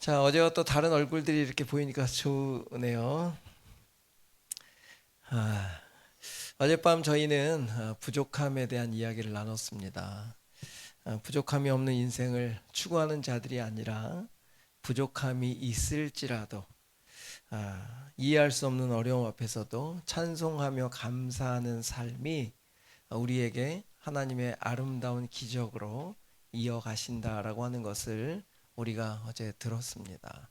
자, 어제와 또 다른 얼굴들이 이렇게 보이니까 좋으네요. 아, 어젯밤 저희는 부족함에 대한 이야기를 나눴습니다. 부족함이 없는 인생을 추구하는 자들이 아니라 부족함이 있을지라도 이해할 수 없는 어려움 앞에서도 찬송하며 감사하는 삶이 우리에게 하나님의 아름다운 기적으로 이어가신다라고 하는 것을 우리가 어제 들었습니다.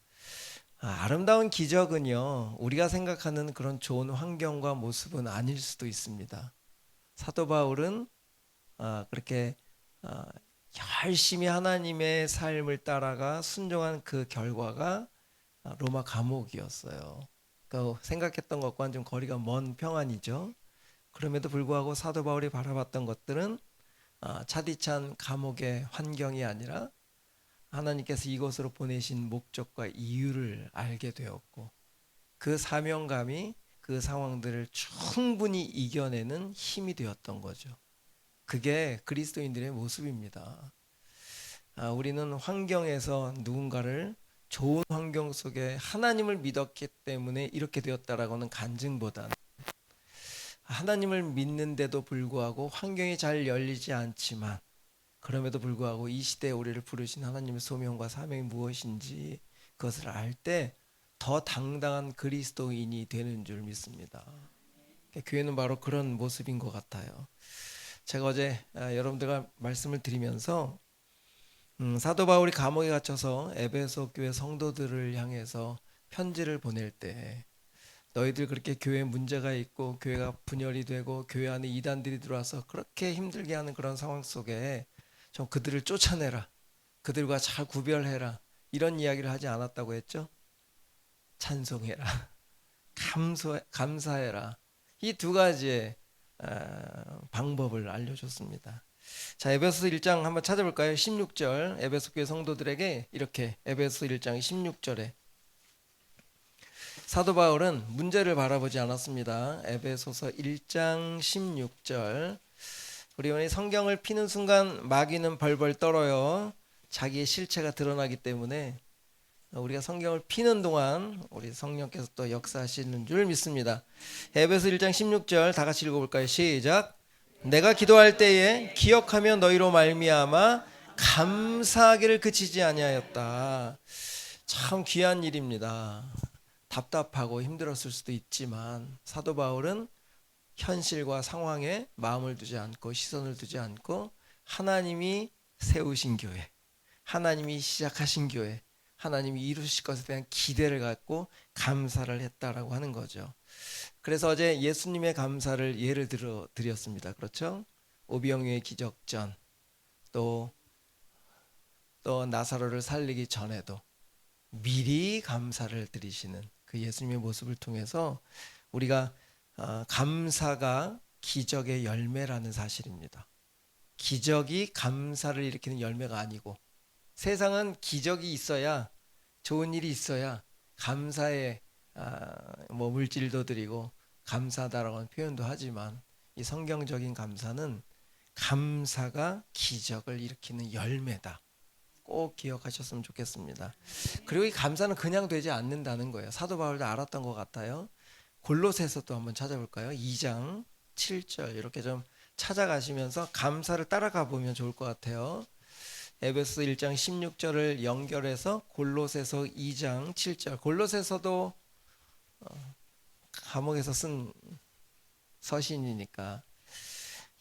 아름다운 기적은요, 우리가 생각하는 그런 좋은 환경과 모습은 아닐 수도 있습니다. 사도 바울은 그렇게 아, 열심히 하나님의 삶을 따라가 순종한 그 결과가 로마 감옥이었어요. 그러니까 생각했던 것과는 좀 거리가 먼 평안이죠. 그럼에도 불구하고 사도 바울이 바라봤던 것들은 차디찬 감옥의 환경이 아니라 하나님께서 이곳으로 보내신 목적과 이유를 알게 되었고, 그 사명감이 그 상황들을 충분히 이겨내는 힘이 되었던 거죠. 그게 그리스도인들의 모습입니다. 우리는 환경에서 누군가를 좋은 환경 속에 하나님을 믿었기 때문에 이렇게 되었다라고는 간증보다는, 하나님을 믿는데도 불구하고 환경이 잘 열리지 않지만 그럼에도 불구하고 이 시대에 우리를 부르신 하나님의 소명과 사명이 무엇인지 그것을 알 때 더 당당한 그리스도인이 되는 줄 믿습니다. 교회는 바로 그런 모습인 것 같아요. 제가 어제 여러분들과 말씀을 드리면서 사도 바울이 감옥에 갇혀서 에베소 교회 성도들을 향해서 편지를 보낼 때, 너희들 그렇게 교회에 문제가 있고 교회가 분열이 되고 교회 안에 이단들이 들어와서 그렇게 힘들게 하는 그런 상황 속에 좀 그들을 쫓아내라, 그들과 잘 구별해라, 이런 이야기를 하지 않았다고 했죠. 찬송해라, 감사해라, 이 두 가지의 방법을 알려줬습니다. 자, 에베소 1장 한번 찾아볼까요? 16절, 에베소 교회 성도들에게 이렇게, 에베소 1장 16절에 사도 바울은 문제를 바라보지 않았습니다. 에베소서 1장 16절, 우리 성경을 피는 순간 마귀는 벌벌 떨어요. 자기의 실체가 드러나기 때문에 우리가 성경을 피는 동안 우리 성령께서 또 역사하시는 줄 믿습니다. 에베소 1장 16절 다 같이 읽어볼까요? 시작. 내가 기도할 때에 기억하며 너희로 말미암아 감사하기를 그치지 아니하였다. 참 귀한 일입니다. 답답하고 힘들었을 수도 있지만 사도 바울은 현실과 상황에 마음을 두지 않고 시선을 두지 않고 하나님이 세우신 교회, 하나님이 시작하신 교회, 하나님이 이루실 것에 대한 기대를 갖고 감사를 했다라고 하는 거죠. 그래서 어제 예수님의 감사를 예를 들어 드렸습니다. 그렇죠? 오병이의 기적전, 또 나사로를 살리기 전에도 미리 감사를 드리시는 그 예수님의 모습을 통해서 우리가 감사가 기적의 열매라는 사실입니다. 기적이 감사를 일으키는 열매가 아니고, 세상은 기적이 있어야, 좋은 일이 있어야 감사의 물질도 드리고 감사하다라고 하는 표현도 하지만, 이 성경적인 감사는 감사가 기적을 일으키는 열매다. 꼭 기억하셨으면 좋겠습니다. 그리고 이 감사는 그냥 되지 않는다는 거예요. 사도 바울도 알았던 것 같아요. 골로새서 또 한번 찾아볼까요? 2장 7절 이렇게 좀 찾아가시면서 감사를 따라가 보면 좋을 것 같아요. 에베소 1장 16절을 연결해서 골로새서 2장 7절. 골로새서도 감옥에서 쓴 서신이니까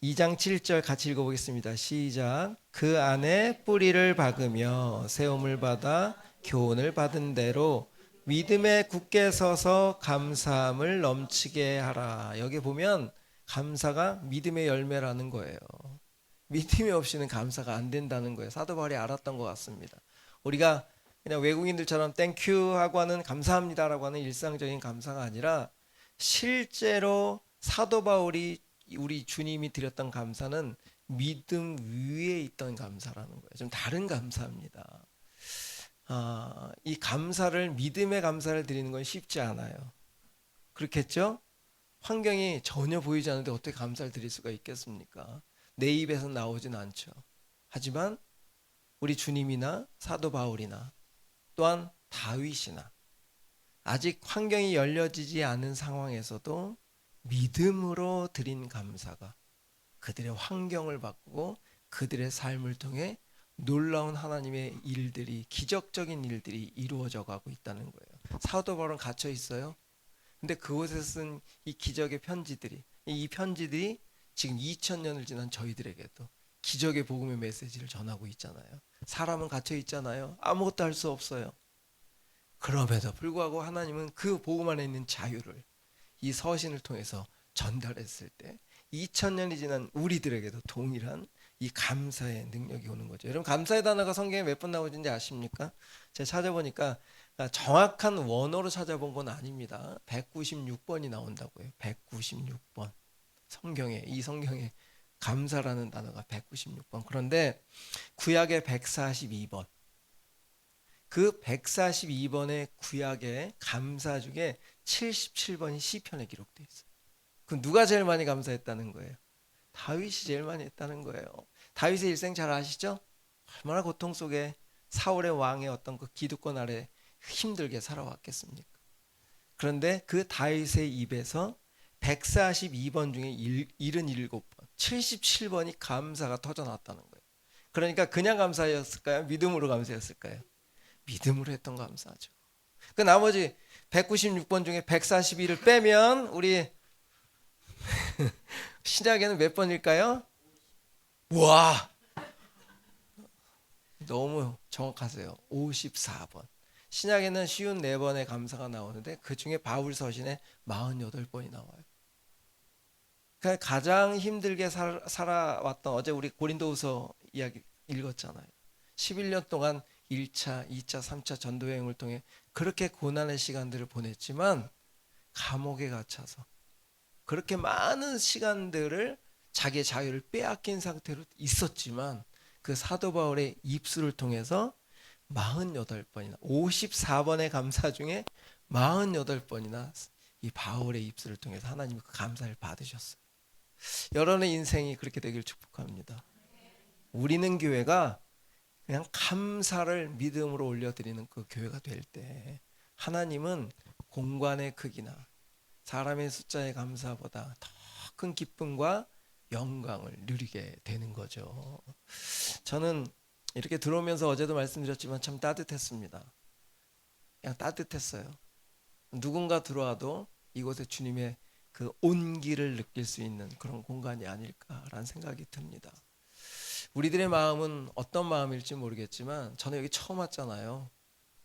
2장 7절 같이 읽어보겠습니다. 시작. 그 안에 뿌리를 박으며 세움을 받아 교훈을 받은 대로 믿음에 굳게 서서 감사함을 넘치게 하라. 여기 보면 감사가 믿음의 열매라는 거예요. 믿음이 없이는 감사가 안 된다는 거예요. 사도 바울이 알았던 것 같습니다. 우리가 그냥 외국인들처럼 땡큐 하고 하는 감사합니다라고 하는 일상적인 감사가 아니라, 실제로 사도 바울이 우리 주님이 드렸던 감사는 믿음 위에 있던 감사라는 거예요. 좀 다른 감사입니다. 이 감사를, 믿음의 감사를 드리는 건 쉽지 않아요. 그렇겠죠? 환경이 전혀 보이지 않는데 어떻게 감사를 드릴 수가 있겠습니까? 내 입에서 나오진 않죠. 하지만 우리 주님이나 사도 바울이나 또한 다윗이나 아직 환경이 열려지지 않은 상황에서도 믿음으로 드린 감사가 그들의 환경을 바꾸고 그들의 삶을 통해 놀라운 하나님의 일들이, 기적적인 일들이 이루어져 가고 있다는 거예요. 사도 바울은 갇혀 있어요. 근데 그곳에 쓴 이 기적의 편지들이, 이 편지들이 지금 2000년을 지난 저희들에게도 기적의 복음의 메시지를 전하고 있잖아요. 사람은 갇혀 있잖아요. 아무것도 할 수 없어요. 그럼에도 불구하고 하나님은 그 복음 안에 있는 자유를 이 서신을 통해서 전달했을 때 2000년이 지난 우리들에게도 동일한 이 감사의 능력이 오는 거죠. 여러분, 감사의 단어가 성경에 몇 번 나오는지 아십니까? 제가 찾아보니까 정확한 원어로 찾아본 건 아닙니다. 196번이 나온다고요. 196번. 이 성경에 감사라는 단어가 196번. 그런데 구약의 142번. 그 142번의 구약의 감사 중에 77번이 시편에 기록되어 있어요. 그 누가 제일 많이 감사했다는 거예요? 다윗이 제일 많이 했다는 거예요. 다윗의 일생 잘 아시죠? 얼마나 고통 속에 사울의 왕의 어떤 그 기득권 아래 힘들게 살아왔겠습니까? 그런데 그 다윗의 입에서 142번 중에 77번, 77번이 감사가 터져나왔다는 거예요. 그러니까 그냥 감사였을까요? 믿음으로 감사였을까요? 믿음으로 했던 감사죠. 그 나머지 196번 중에 142를 빼면 우리 신약에는 몇 번일까요? 와, 너무 정확하세요. 54번. 신약에는 쉬운 4번의 감사가 나오는데 그 중에 바울 서신에 48번이 나와요. 그러니까 가장 힘들게 살아왔던, 어제 우리 고린도후서 이야기 읽었잖아요. 11년 동안 1차, 2차, 3차 전도 여행을 통해 그렇게 고난의 시간들을 보냈지만 감옥에 갇혀서 그렇게 많은 시간들을 자기의 자유를 빼앗긴 상태로 있었지만 그 사도 바울의 입술을 통해서 48번이나 54번의 감사 중에 48번이나 이 바울의 입술을 통해서 하나님이 그 감사를 받으셨어요. 여러분의 인생이 그렇게 되길 축복합니다. 우리는 교회가 그냥 감사를 믿음으로 올려드리는 그 교회가 될 때 하나님은 공간의 크기나 사람의 숫자의 감사보다 더 큰 기쁨과 영광을 누리게 되는 거죠. 저는 이렇게 들어오면서 어제도 말씀드렸지만 참 따뜻했습니다. 그냥 따뜻했어요. 누군가 들어와도 이곳에 주님의 그 온기를 느낄 수 있는 그런 공간이 아닐까라는 생각이 듭니다. 우리들의 마음은 어떤 마음일지 모르겠지만 저는 여기 처음 왔잖아요.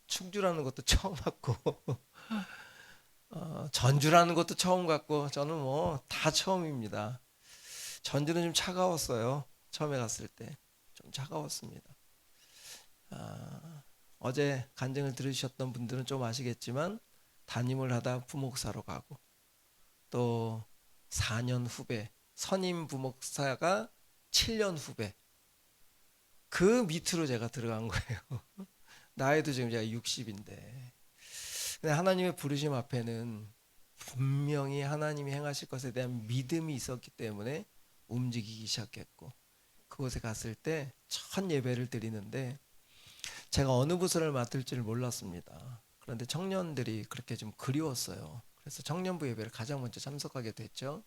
충주라는 것도 처음 왔고 전주라는 것도 처음 갔고 저는 뭐 다 처음입니다. 전주는 좀 차가웠어요. 처음에 갔을 때 좀 차가웠습니다. 어제 간증을 들으셨던 분들은 좀 아시겠지만 담임을 하다 부목사로 가고 또 4년 후배 선임 부목사가 7년 후배 그 밑으로 제가 들어간 거예요. 나이도 지금 제가 60인데 근데 하나님의 부르심 앞에는 분명히 하나님이 행하실 것에 대한 믿음이 있었기 때문에 움직이기 시작했고 그곳에 갔을 때 첫 예배를 드리는데 제가 어느 부서를 맡을지를 몰랐습니다. 그런데 청년들이 그렇게 좀 그리웠어요. 그래서 청년부 예배를 가장 먼저 참석하게 됐죠.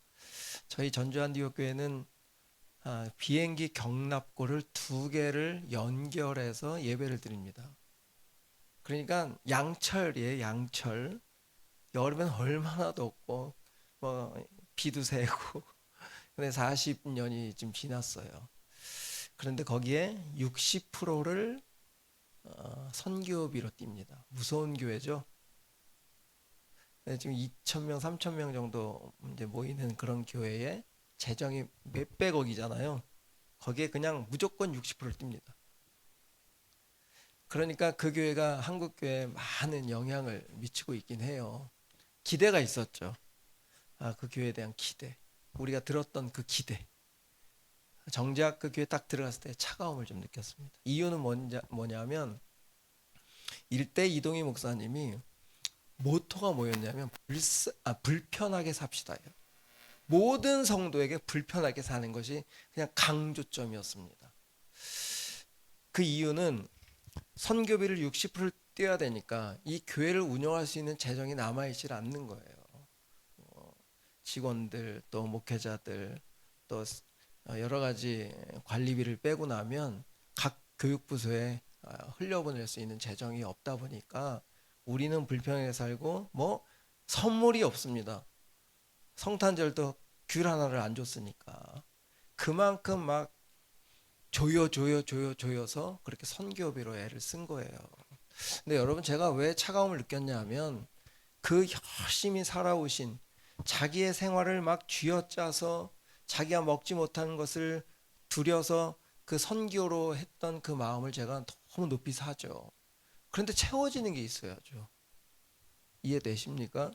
저희 전주 안디옥교회는 비행기 경납고를 2개를 연결해서 예배를 드립니다. 그러니까 양철이에요. 양철. 여름엔 얼마나 덥고 뭐 비도 새고 근데 40년이 지금 지났어요. 그런데 거기에 60%를 선교비로 띱니다. 무서운 교회죠. 지금 2,000명, 3,000명 정도 이제 모이는 그런 교회에 재정이 몇백억이잖아요. 거기에 그냥 무조건 60%를 띱니다. 그러니까 그 교회가 한국 교회에 많은 영향을 미치고 있긴 해요. 기대가 있었죠. 그 교회에 대한 기대. 우리가 들었던 그 기대. 정작 그 교회 딱 들어갔을 때 차가움을 좀 느꼈습니다. 이유는 뭐냐면 일대 이동희 목사님이 모토가 뭐였냐면 불편하게 삽시다예요. 모든 성도에게 불편하게 사는 것이 그냥 강조점이었습니다. 그 이유는 선교비를 60% 뛰어야 되니까 이 교회를 운영할 수 있는 재정이 남아있질 않는 거예요. 직원들 또 목회자들 또 여러 가지 관리비를 빼고 나면 각 교육부서에 흘려보낼 수 있는 재정이 없다 보니까 우리는 불평하게 살고 뭐 선물이 없습니다. 성탄절도 귤 하나를 안 줬으니까 그만큼 막 조여서 그렇게 선교비로 애를 쓴 거예요. 근데 여러분 제가 왜 차가움을 느꼈냐 하면 그 열심히 살아오신 자기의 생활을 막 쥐어짜서 자기가 먹지 못하는 것을 들여서 그 선교로 했던 그 마음을 제가 너무 높이 사죠. 그런데 채워지는 게 있어야죠. 이해되십니까?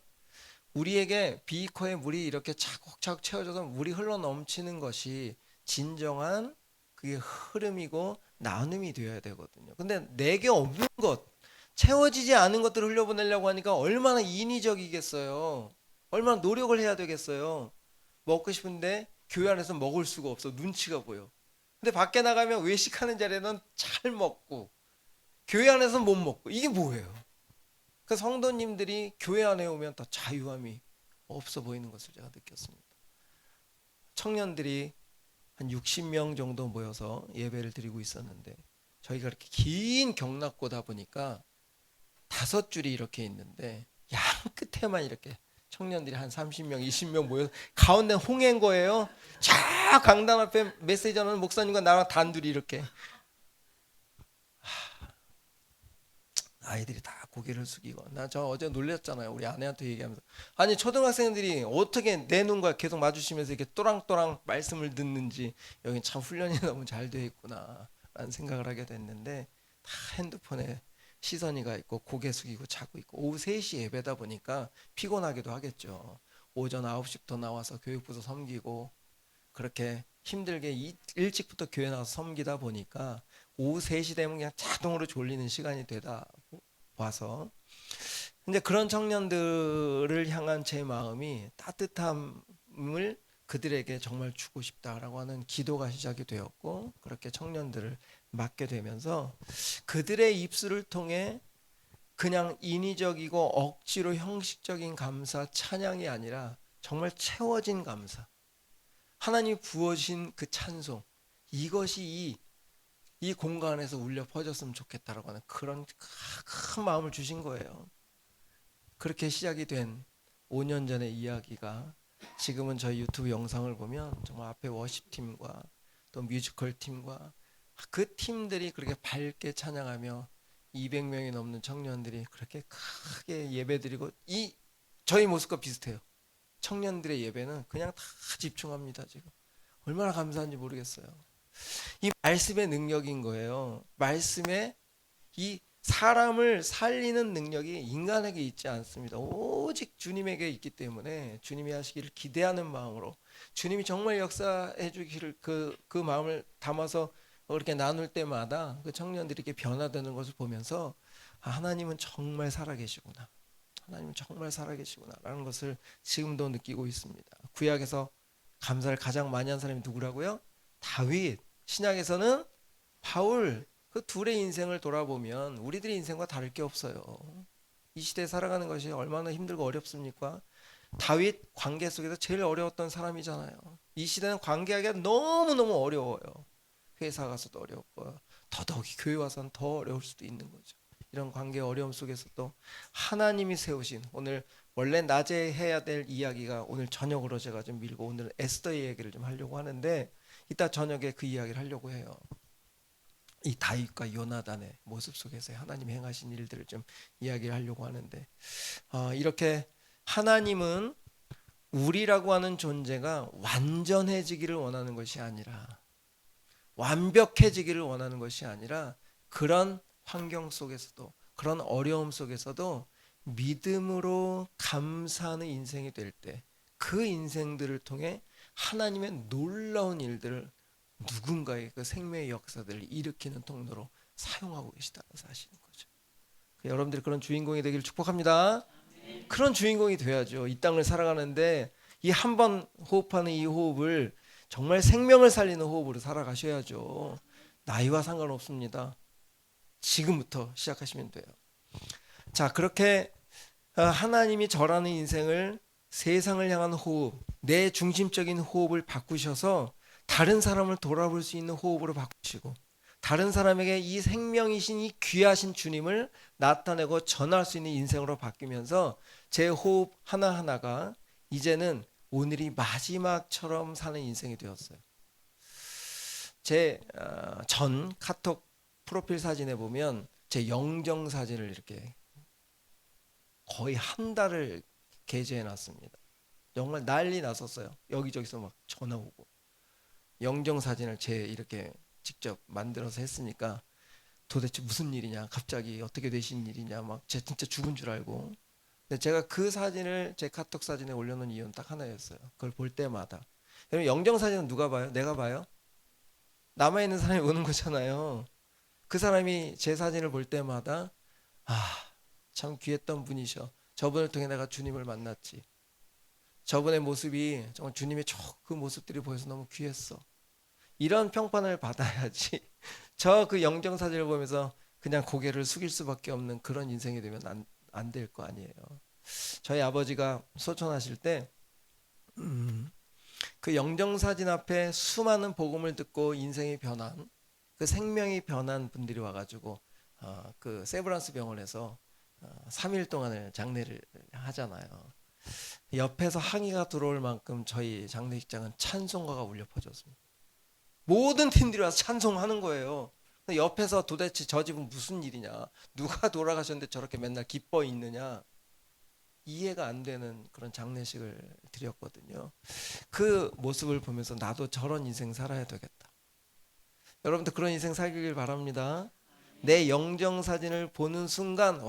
우리에게 비커에 물이 이렇게 차곡차곡 채워져서 물이 흘러 넘치는 것이 진정한 그게 흐름이고 나눔이 되어야 되거든요. 근데 내게 없는 것, 채워지지 않은 것들을 흘려보내려고 하니까 얼마나 인위적이겠어요. 얼마나 노력을 해야 되겠어요. 먹고 싶은데 교회 안에서 먹을 수가 없어. 눈치가 보여. 근데 밖에 나가면 외식하는 자리에는 잘 먹고 교회 안에서는 못 먹고 이게 뭐예요? 그 성도님들이 교회 안에 오면 더 자유함이 없어 보이는 것을 제가 느꼈습니다. 청년들이 한 60명 정도 모여서 예배를 드리고 있었는데 저희가 이렇게 긴 경락고다 보니까 5줄이 이렇게 있는데 양 끝에만 이렇게 청년들이 한 30명, 20명 모여서 가운데 홍해인 거예요. 쫙 강단 앞에 메시지 하는 목사님과 나랑 단둘이 이렇게 아이들이 다 고개를 숙이고 나 저 어제 놀랬잖아요. 우리 아내한테 얘기하면서 아니 초등학생들이 어떻게 내 눈과 계속 마주치면서 이렇게 또랑또랑 말씀을 듣는지 여기 참 훈련이 너무 잘 되어 있구나 라는 생각을 하게 됐는데 다 핸드폰에 시선이 가 있고 고개 숙이고 자고 있고 오후 3시 예배다 보니까 피곤하기도 하겠죠. 오전 9시부터 나와서 교육부서 섬기고 그렇게 힘들게 일찍부터 교회 나와서 섬기다 보니까 오후 3시 되면 그냥 자동으로 졸리는 시간이 되다 봐서 근데 그런 청년들을 향한 제 마음이 따뜻함을 그들에게 정말 주고 싶다라고 하는 기도가 시작이 되었고 그렇게 청년들을 맡게 되면서 그들의 입술을 통해 그냥 인위적이고 억지로 형식적인 감사 찬양이 아니라 정말 채워진 감사 하나님이 부어주신 그 찬송 이것이 이 공간에서 울려 퍼졌으면 좋겠다라고 하는 그런 큰 마음을 주신 거예요. 그렇게 시작이 된 5년 전의 이야기가 지금은 저희 유튜브 영상을 보면 정말 앞에 워십팀과 또 뮤지컬 팀과 그 팀들이 그렇게 밝게 찬양하며 200명이 넘는 청년들이 그렇게 크게 예배드리고 이 저희 모습과 비슷해요. 청년들의 예배는 그냥 다 집중합니다. 지금 얼마나 감사한지 모르겠어요. 이 말씀의 능력인 거예요. 말씀에 이 사람을 살리는 능력이 인간에게 있지 않습니다. 오직 주님에게 있기 때문에 주님이 하시기를 기대하는 마음으로 주님이 정말 역사해 주기를 그 마음을 담아서 그렇게 나눌 때마다 그 청년들이 이렇게 변화되는 것을 보면서 하나님은 정말 살아계시구나. 하나님은 정말 살아계시구나 라는 것을 지금도 느끼고 있습니다. 구약에서 감사를 가장 많이 한 사람이 누구라고요? 다윗. 신약에서는 바울. 그 둘의 인생을 돌아보면 우리들의 인생과 다를 게 없어요. 이 시대에 살아가는 것이 얼마나 힘들고 어렵습니까? 다윗 관계 속에서 제일 어려웠던 사람이잖아요. 이 시대는 관계하기가 너무너무 어려워요. 회사 가서도 어렵고 더더욱이 교회 와서는 더 어려울 수도 있는 거죠. 이런 관계 어려움 속에서도 하나님이 세우신 오늘 원래 낮에 해야 될 이야기가 오늘 저녁으로 제가 좀 밀고 오늘 에스더의 얘기를 좀 하려고 하는데 이따 저녁에 그 이야기를 하려고 해요. 이 다윗과 요나단의 모습 속에서 하나님이 행하신 일들을 좀 이야기를 하려고 하는데 이렇게 하나님은 우리라고 하는 존재가 완전해지기를 원하는 것이 아니라 완벽해지기를 원하는 것이 아니라 그런 환경 속에서도 그런 어려움 속에서도 믿음으로 감사하는 인생이 될 때 그 인생들을 통해 하나님의 놀라운 일들을 누군가의 그 생명의 역사들을 일으키는 통로로 사용하고 계시다는 사실인 거죠. 여러분들이 그런 주인공이 되기를 축복합니다. 그런 주인공이 돼야죠. 이 땅을 살아가는데 이 한 번 호흡하는 이 호흡을 정말 생명을 살리는 호흡으로 살아가셔야죠. 나이와 상관없습니다. 지금부터 시작하시면 돼요. 자, 그렇게 하나님이 저라는 인생을 세상을 향한 호흡, 내 중심적인 호흡을 바꾸셔서 다른 사람을 돌아볼 수 있는 호흡으로 바꾸시고 다른 사람에게 이 생명이신 이 귀하신 주님을 나타내고 전할 수 있는 인생으로 바뀌면서 제 호흡 하나하나가 이제는 오늘이 마지막처럼 사는 인생이 되었어요. 제 전 카톡 프로필 사진에 보면 제 영정 사진을 이렇게 거의 한 달을 게재해 놨습니다. 정말 난리 났었어요. 여기저기서 막 전화 오고 영정 사진을 제 이렇게 직접 만들어서 했으니까 도대체 무슨 일이냐, 갑자기 어떻게 되신 일이냐, 막 제 진짜 죽은 줄 알고. 근데 제가 그 사진을 제 카톡 사진에 올려놓은 이유는 딱 하나였어요. 그걸 볼 때마다. 여러분 영정 사진은 누가 봐요? 내가 봐요? 남아있는 사람이 오는 거잖아요. 그 사람이 제 사진을 볼 때마다 참 귀했던 분이셔. 저분을 통해 내가 주님을 만났지. 저분의 모습이 정말 주님의 그 모습들이 보여서 너무 귀했어. 이런 평판을 받아야지. 저 그 영정 사진을 보면서 그냥 고개를 숙일 수밖에 없는 그런 인생이 되면 안 될 거 아니에요. 저희 아버지가 소천하실 때 그 영정 사진 앞에 수많은 복음을 듣고 인생이 변한 그 생명이 변한 분들이 와가지고 그 세브란스 병원에서 3일 동안을 장례를 하잖아요. 옆에서 항의가 들어올 만큼 저희 장례식장은 찬송가가 울려 퍼졌습니다. 모든 팀들이 와서 찬송하는 거예요. 옆에서 도대체 저 집은 무슨 일이냐, 누가 돌아가셨는데 저렇게 맨날 기뻐 있느냐, 이해가 안 되는 그런 장례식을 드렸거든요. 그 모습을 보면서 나도 저런 인생 살아야 되겠다. 여러분도 그런 인생 살길 바랍니다. 내 영정 사진을 보는 순간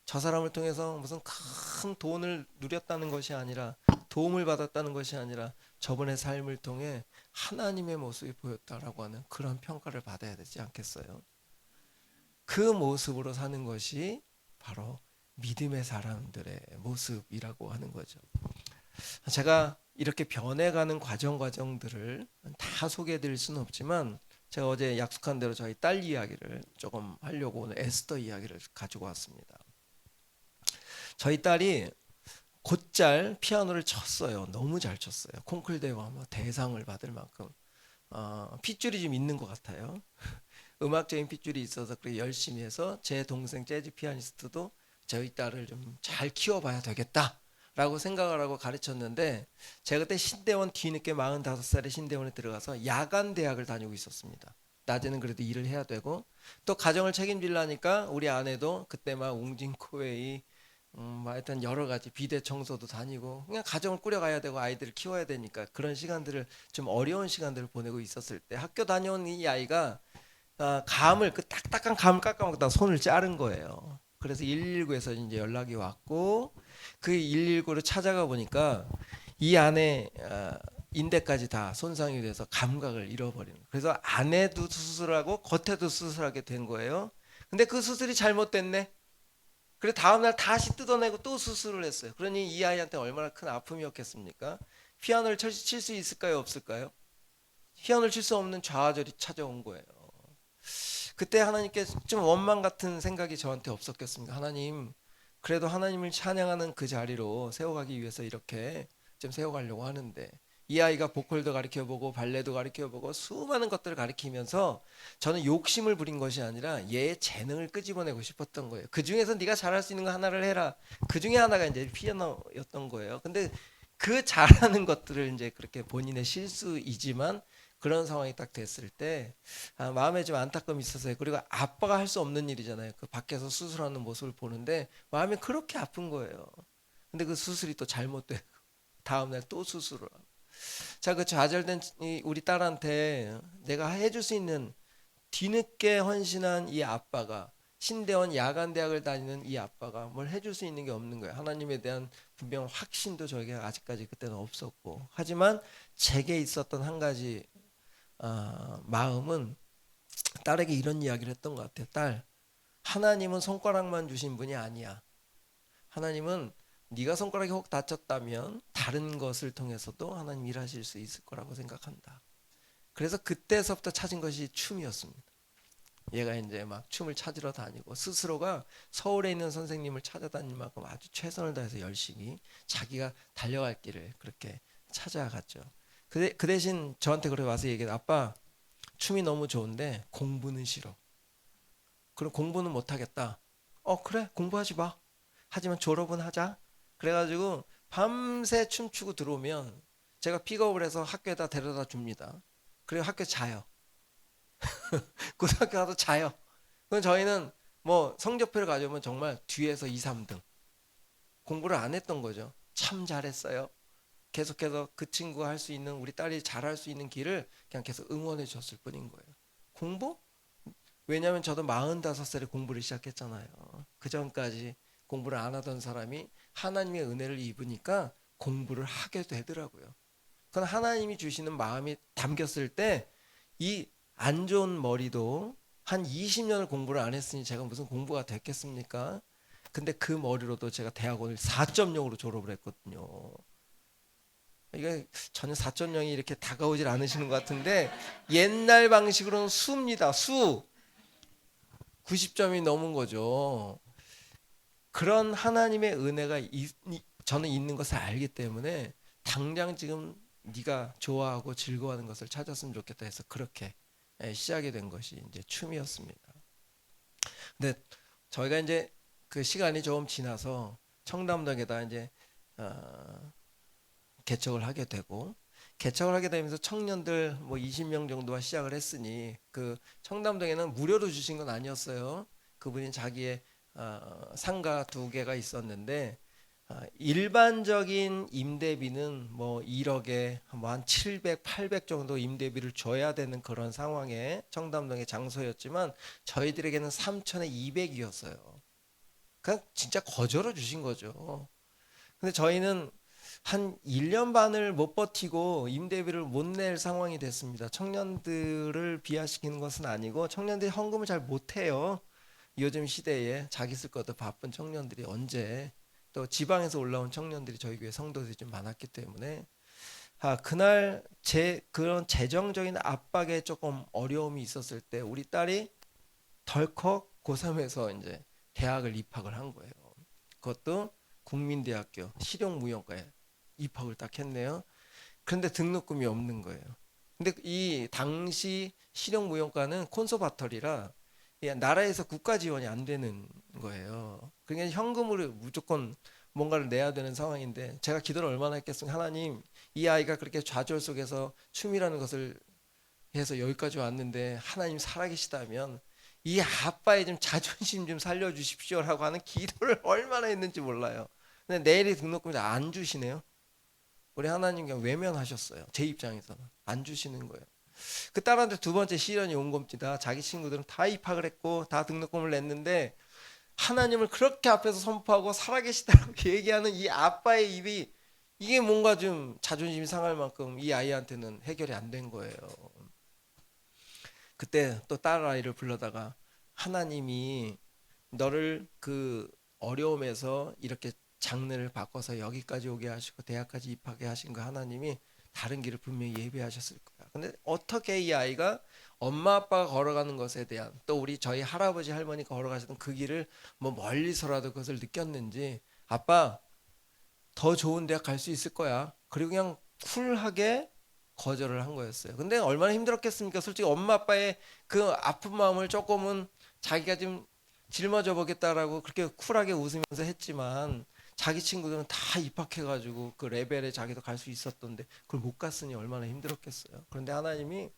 저 사람을 통해서 무슨 큰 돈을 누렸다는 것이 아니라, 도움을 받았다는 것이 아니라 저번의 삶을 통해 하나님의 모습이 보였다라고 하는 그런 평가를 받아야 되지 않겠어요? 그 모습으로 사는 것이 바로 믿음의 사람들의 모습이라고 하는 거죠. 제가 이렇게 변해가는 과정들을 다 소개해드릴 수는 없지만, 제가 어제 약속한 대로 저희 딸 이야기를 조금 하려고 오늘 에스더 이야기를 가지고 왔습니다. 저희 딸이 곧잘 피아노를 쳤어요. 너무 잘 쳤어요. 콩쿨 대회 아마 대상을 받을 만큼 핏줄이 좀 있는 것 같아요. 음악적인 핏줄이 있어서 그렇게 열심히 해서 제 동생 재즈 피아니스트도 저희 딸을 좀 잘 키워봐야 되겠다라고 생각을 하고 가르쳤는데, 제가 그때 신대원 뒤늦게 45살에 신대원에 들어가서 야간 대학을 다니고 있었습니다. 낮에는 그래도 일을 해야 되고 또 가정을 책임지려니까 우리 아내도 그때 막 웅진코웨이 하여튼 여러 가지 비대 청소도 다니고 그냥 가정을 꾸려가야 되고 아이들을 키워야 되니까 그런 시간들을 좀 어려운 시간들을 보내고 있었을 때 학교 다녀온 이 아이가 감을 그 딱딱한 감을 깎아먹다가 손을 자른 거예요. 그래서 119에서 이제 연락이 왔고 그 119를 찾아가 보니까 이 안에 인대까지 다 손상이 돼서 감각을 잃어버리는 거예요. 그래서 안에도 수술하고 겉에도 수술하게 된 거예요. 근데 그 수술이 잘못됐네. 그래 다음날 다시 뜯어내고 또 수술을 했어요. 그러니 이 아이한테 얼마나 큰 아픔이었겠습니까? 피아노를 칠 수 있을까요? 없을까요? 피아노를 칠 수 없는 좌절이 찾아온 거예요. 그때 하나님께 좀 원망 같은 생각이 저한테 없었겠습니까? 하나님, 그래도 하나님을 찬양하는 그 자리로 세워가기 위해서 이렇게 좀 세워가려고 하는데, 이 아이가 보컬도 가르쳐보고 발레도 가르쳐보고 수많은 것들을 가르치면서 저는 욕심을 부린 것이 아니라 얘의 재능을 끄집어내고 싶었던 거예요. 그 중에서 네가 잘할 수 있는 거 하나를 해라. 그 중에 하나가 이제 피아노였던 거예요. 근데 그 잘하는 것들을 이제 그렇게 본인의 실수이지만 그런 상황이 딱 됐을 때 마음에 좀 안타까움이 있었어요. 그리고 아빠가 할 수 없는 일이잖아요. 그 밖에서 수술하는 모습을 보는데 마음이 그렇게 아픈 거예요. 근데 그 수술이 또 잘못되고 다음날 또 수술을 하고. 자, 그 좌절된 우리 딸한테 내가 해줄 수 있는, 뒤늦게 헌신한 이 아빠가, 신대원 야간대학을 다니는 이 아빠가 뭘 해줄 수 있는 게 없는 거예요. 하나님에 대한 분명 확신도 저에게 아직까지 그때는 없었고, 하지만 제게 있었던 한 가지 마음은 딸에게 이런 이야기를 했던 것 같아요. 딸, 하나님은 손가락만 주신 분이 아니야. 하나님은 네가 손가락이 혹 다쳤다면 다른 것을 통해서도 하나님 일하실 수 있을 거라고 생각한다. 그래서 그때서부터 찾은 것이 춤이었습니다. 얘가 이제 막 춤을 찾으러 다니고 스스로가 서울에 있는 선생님을 찾아다닐 만큼 아주 최선을 다해서 열심히 자기가 달려갈 길을 그렇게 찾아갔죠. 그 대신 저한테 그래 와서 얘기해. 아빠, 춤이 너무 좋은데 공부는 싫어. 그럼 공부는 못 하겠다. 그래, 공부하지 마. 하지만 졸업은 하자. 그래가지고 밤새 춤추고 들어오면 제가 픽업을 해서 학교에다 데려다 줍니다. 그리고 학교 자요. 고등학교 가서 자요. 그럼 저희는 뭐 성적표를 가져오면 정말 뒤에서 2, 3등. 공부를 안 했던 거죠. 참 잘했어요. 계속해서 그 친구가 할 수 있는, 우리 딸이 잘할 수 있는 길을 그냥 계속 응원해 줬을 뿐인 거예요. 공부? 왜냐하면 저도 45살에 공부를 시작했잖아요. 그 전까지 공부를 안 하던 사람이 하나님의 은혜를 입으니까 공부를 하게 되더라고요. 그건 하나님이 주시는 마음이 담겼을 때 이 안 좋은 머리도 한 20년을 공부를 안 했으니 제가 무슨 공부가 됐겠습니까? 근데 그 머리로도 제가 대학원을 4.0으로 졸업을 했거든요. 이게 전혀 4.0이 이렇게 다가오질 않으시는 것 같은데 옛날 방식으로는 수입니다. 수. 90점이 넘은 거죠. 그런 하나님의 은혜가 저는 있는 것을 알기 때문에 당장 지금 네가 좋아하고 즐거워하는 것을 찾았으면 좋겠다 해서 그렇게 시작이 된 것이 이제 춤이었습니다. 근데 저희가 이제 그 시간이 조금 지나서 청담동에다 이제 어, 개척을 하게 되면서 청년들 뭐 20명 정도와 시작을 했으니 그 청담동에는 무료로 주신 건 아니었어요. 그분이 자기의 상가 2개가 있었는데 일반적인 임대비는 뭐 1억에 뭐 한 700, 800 정도 임대비를 줘야 되는 그런 상황에 청담동의 장소였지만 저희들에게는 3천에 200이었어요. 그냥 진짜 거저로 주신 거죠. 근데 저희는 한 1년 반을 못 버티고 임대비를 못 낼 상황이 됐습니다. 청년들을 비하시키는 것은 아니고 청년들이 헌금을 잘 못해요. 요즘 시대에 자기 쓸 것도 바쁜 청년들이 언제 또 지방에서 올라온 청년들이 저희 교회 성도들이 좀 많았기 때문에 그날 그런 재정적인 압박에 조금 어려움이 있었을 때 우리 딸이 덜컥 고3에서 이제 대학을 입학을 한 거예요. 그것도 국민대학교 실용무용과에 입학을 딱 했네요. 그런데 등록금이 없는 거예요. 근데 이 당시 실용무용과는 콘서바터리라 나라에서 국가 지원이 안 되는 거예요. 그러니까 현금으로 무조건 뭔가를 내야 되는 상황인데 제가 기도를 얼마나 했겠습니까? 하나님, 이 아이가 그렇게 좌절 속에서 춤이라는 것을 해서 여기까지 왔는데 하나님 살아계시다면 이 아빠의 좀 자존심 좀 살려주십시오라고 하는 기도를 얼마나 했는지 몰라요. 근데 내일이 등록금이 안 주시네요. 우리 하나님 그냥 외면하셨어요. 제 입장에서는 안 주시는 거예요. 그 딸한테 2번째 시련이 온 겁니다. 자기 친구들은 다 입학을 했고 다 등록금을 냈는데 하나님을 그렇게 앞에서 선포하고 살아계시다고 얘기하는 이 아빠의 입이 이게 뭔가 좀 자존심이 상할 만큼 이 아이한테는 해결이 안 된 거예요. 그때 또 딸아이를 불러다가 하나님이 너를 그 어려움에서 이렇게 장르를 바꿔서 여기까지 오게 하시고 대학까지 입학해 하신 거 하나님이 다른 길을 분명히 예비하셨을 거야. 근데 어떻게 이 아이가 엄마 아빠가 걸어가는 것에 대한 또 우리 저희 할아버지 할머니가 걸어가시던 그 길을 뭐 멀리서라도 그것을 느꼈는지 아빠 더 좋은 대학 갈 수 있을 거야. 그리고 그냥 쿨하게 거절을 한 거였어요. 근데 얼마나 힘들었겠습니까? 솔직히 엄마 아빠의 그 아픈 마음을 조금은 자기가 좀 짊어져 보겠다라고 그렇게 쿨하게 웃으면서 했지만 자기 친구들은 다 입학해가지고 그 레벨에 자기도 갈 수 있었던데 그걸 못 갔으니 얼마나 힘들었겠어요. 그런데 하나님이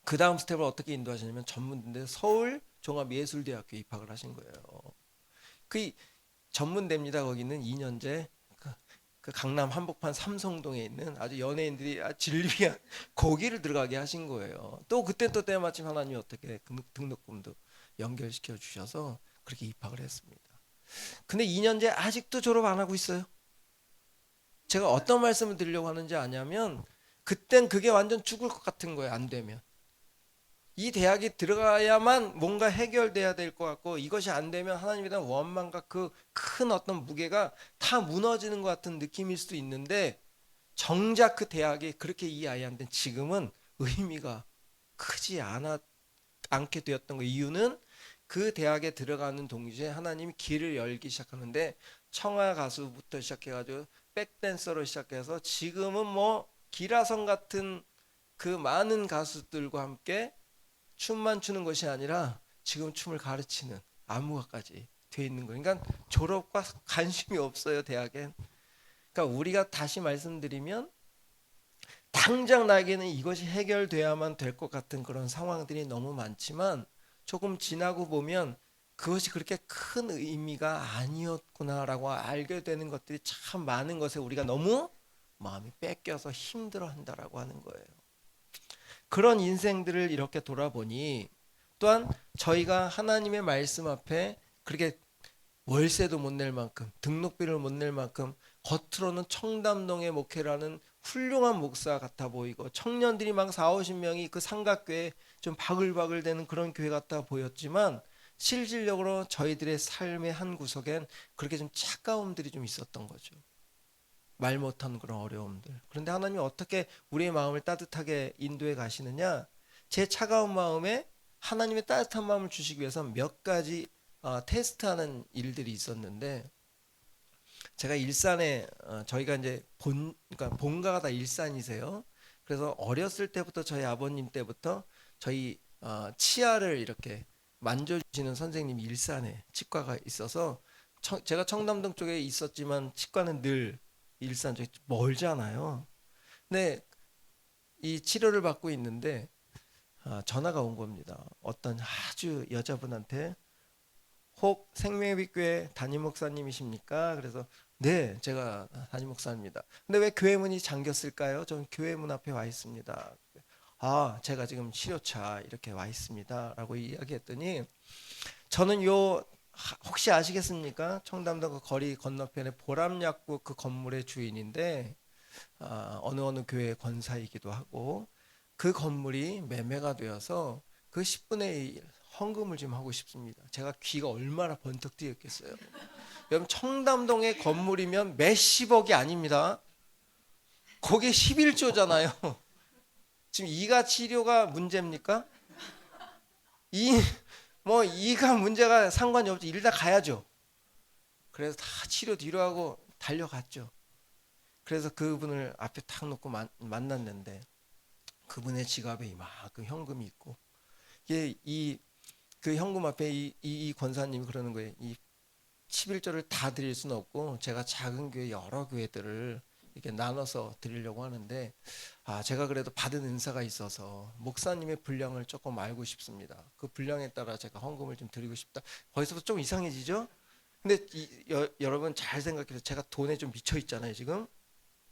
그 다음 스텝을 어떻게 인도하시냐면 전문대 서울 종합예술대학교에 입학을 하신 거예요. 그 전문대입니다. 거기는 2년제 그 강남 한복판 삼성동에 있는 아주 연예인들이 진리한 거기를 들어가게 하신 거예요. 또 그때 또 때마침 하나님이 어떻게 등록금도 연결시켜 주셔서 그렇게 입학을 했습니다. 근데 2년제 아직도 졸업 안 하고 있어요. 제가 어떤 말씀을 드리려고 하는지 아냐면 그땐 그게 완전 죽을 것 같은 거예요. 안 되면. 이 대학이 들어가야만 뭔가 해결돼야 될 것 같고 이것이 안 되면 하나님에 대한 원망과 그 큰 어떤 무게가 다 무너지는 것 같은 느낌일 수도 있는데 정작 그 대학이 그렇게 이 아이한테는 지금은 의미가 크지 않았던 않게 되었던 거 이유는 그 대학에 들어가는 동시에 하나님이 길을 열기 시작하는데 청아 가수부터 시작해가지고 백댄서로 시작해서 지금은 뭐 기라성 같은 그 많은 가수들과 함께 춤만 추는 것이 아니라 지금 춤을 가르치는 안무가까지 돼 있는 거예요. 그러니까 졸업과 관심이 없어요, 대학엔. 그러니까 우리가 다시 말씀드리면 당장 나에게는 이것이 해결돼야만 될 것 같은 그런 상황들이 너무 많지만 조금 지나고 보면 그것이 그렇게 큰 의미가 아니었구나라고 알게 되는 것들이 참 많은 것에 우리가 너무 마음이 뺏겨서 힘들어한다라고 하는 거예요. 그런 인생들을 이렇게 돌아보니 또한 저희가 하나님의 말씀 앞에 그렇게 월세도 못 낼 만큼 등록비를 못 낼 만큼 겉으로는 청담동의 목회라는 훌륭한 목사 같아 보이고 청년들이 막 4, 50명이 그 삼각교에 좀 바글바글 되는 그런 교회 같아 보였지만 실질적으로 저희들의 삶의 한 구석엔 그렇게 좀 차가움들이 좀 있었던 거죠. 말 못하는 그런 어려움들. 그런데 하나님이 어떻게 우리의 마음을 따뜻하게 인도해 가시느냐? 제 차가운 마음에 하나님의 따뜻한 마음을 주시기 위해서 몇 가지 테스트하는 일들이 있었는데 제가 일산에 저희가 이제 그러니까 본가가 다 일산이세요. 그래서 어렸을 때부터 저희 아버님 때부터 저희 치아를 이렇게 만져주시는 선생님이 일산에 치과가 있어서 제가 청담동 쪽에 있었지만 치과는 늘 일산 쪽에 멀잖아요. 근데 이 치료를 받고 있는데 전화가 온 겁니다. 어떤 아주 여자분한테 혹 생명의빛교회 담임 목사님이십니까? 그래서 네, 제가 담임 목사입니다. 근데 왜 교회 문이 잠겼을까요? 전 교회 문 앞에 와 있습니다. 아, 제가 지금 치료차 이렇게 와 있습니다라고 이야기했더니 저는 혹시 아시겠습니까? 청담동 그 거리 건너편에 보람약국 그 건물의 주인인데 어느 교회 권사이기도 하고 그 건물이 매매가 되어서 그 10분의 1 헌금을 좀 하고 싶습니다. 제가 귀가 얼마나 번쩍 뛰었겠어요. 여러분 청담동의 건물이면 몇십억이 아닙니다. 거기에 11조잖아요. 지금 이가 치료가 문제입니까? 이 뭐 이가 문제가 상관이 없죠. 일다 가야죠. 그래서 다 치료 뒤로 하고 달려갔죠. 그래서 그분을 앞에 탁 놓고 만났는데 그분의 지갑에 이만큼 현금이 있고 이게 그 현금 앞에 이 권사님이 그러는 거예요. 이 11조를 다 드릴 수는 없고 제가 작은 교회 여러 교회들을 이렇게 나눠서 드리려고 하는데 제가 그래도 받은 은사가 있어서 목사님의 분량을 조금 알고 싶습니다. 그 분량에 따라 제가 헌금을 좀 드리고 싶다. 거기서부터 좀 이상해지죠? 근데 여러분 잘 생각해서 제가 돈에 좀 미쳐 있잖아요 지금.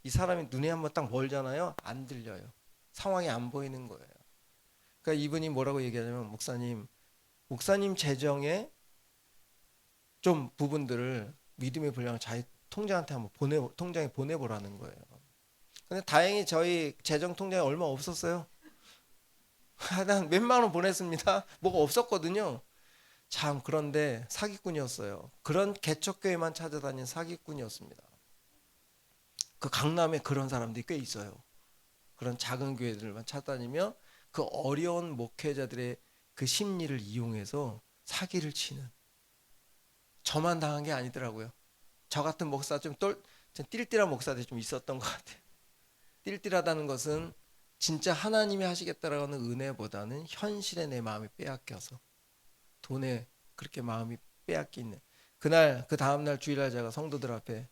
이 사람이 눈에 한번 딱 멀잖아요. 안 들려요. 상황이 안 보이는 거예요. 그러니까 이분이 뭐라고 얘기하냐면 목사님 재정에 좀 부분들을 믿음의 분량을 자기 통장한테 한번 통장에 보내보라는 거예요. 근데 다행히 저희 재정 통장에 얼마 없었어요. 한 몇만 원 보냈습니다. 뭐가 없었거든요. 참 그런데 사기꾼이었어요. 그런 개척교회만 찾아다니는 사기꾼이었습니다. 그 강남에 그런 사람들이 꽤 있어요. 그런 작은 교회들만 찾아다니며 그 어려운 목회자들의 그 심리를 이용해서 사기를 치는. 저만 당한 게 아니더라고요. 저 같은 목사 좀 띨띨한 목사들이 좀 있었던 것 같아요. 띨띨하다는 것은 진짜 하나님이 하시겠다라는 은혜보다는 현실에 내 마음이 빼앗겨서 돈에 그렇게 마음이 빼앗기는 그날 그 다음날 주일날 제가 성도들 앞에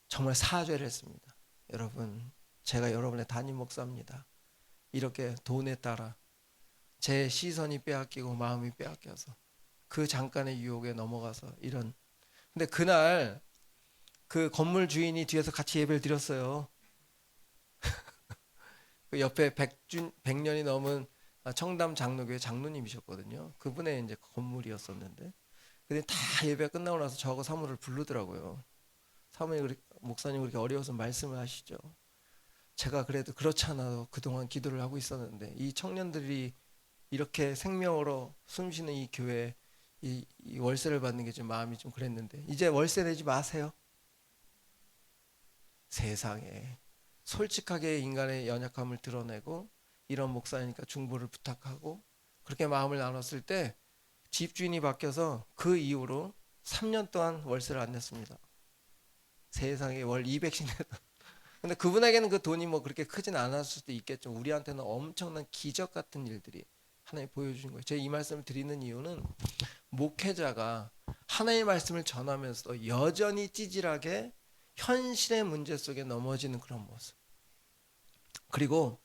정말 사죄를 했습니다. 여러분 제가 여러분의 담임 목사입니다. 이렇게 돈에 따라 제 시선이 빼앗기고 마음이 빼앗겨서 그 잠깐의 유혹에 넘어가서 이런. 근데 그날 그 건물 주인이 뒤에서 같이 예배를 드렸어요. 그 옆에 100년이 넘은 청담 장로교회 장로님이셨거든요. 그분의 이제 건물이었었는데 근데 다 예배 끝나고 나서 저하고 사모를 부르더라고요. 사모님 목사님 그렇게 어려워서 말씀을 하시죠. 제가 그래도 그렇지 않아도 그동안 기도를 하고 있었는데 이 청년들이 이렇게 생명으로 숨쉬는 이 교회 이 월세를 받는 게 좀 마음이 좀 그랬는데 이제 월세 내지 마세요. 세상에 솔직하게 인간의 연약함을 드러내고 이런 목사니까 중보를 부탁하고 그렇게 마음을 나눴을 때 집주인이 바뀌어서 그 이후로 3년 동안 월세를 안 냈습니다. 세상에 월 200씩 내던. 근데 그분에게는 그 돈이 뭐 그렇게 크진 않았을 수도 있겠죠. 우리한테는 엄청난 기적 같은 일들이 하나님 보여주신 거예요. 제가 이 말씀을 드리는 이유는 목회자가 하나님의 말씀을 전하면서도 여전히 찌질하게 현실의 문제 속에 넘어지는 그런 모습. 그리고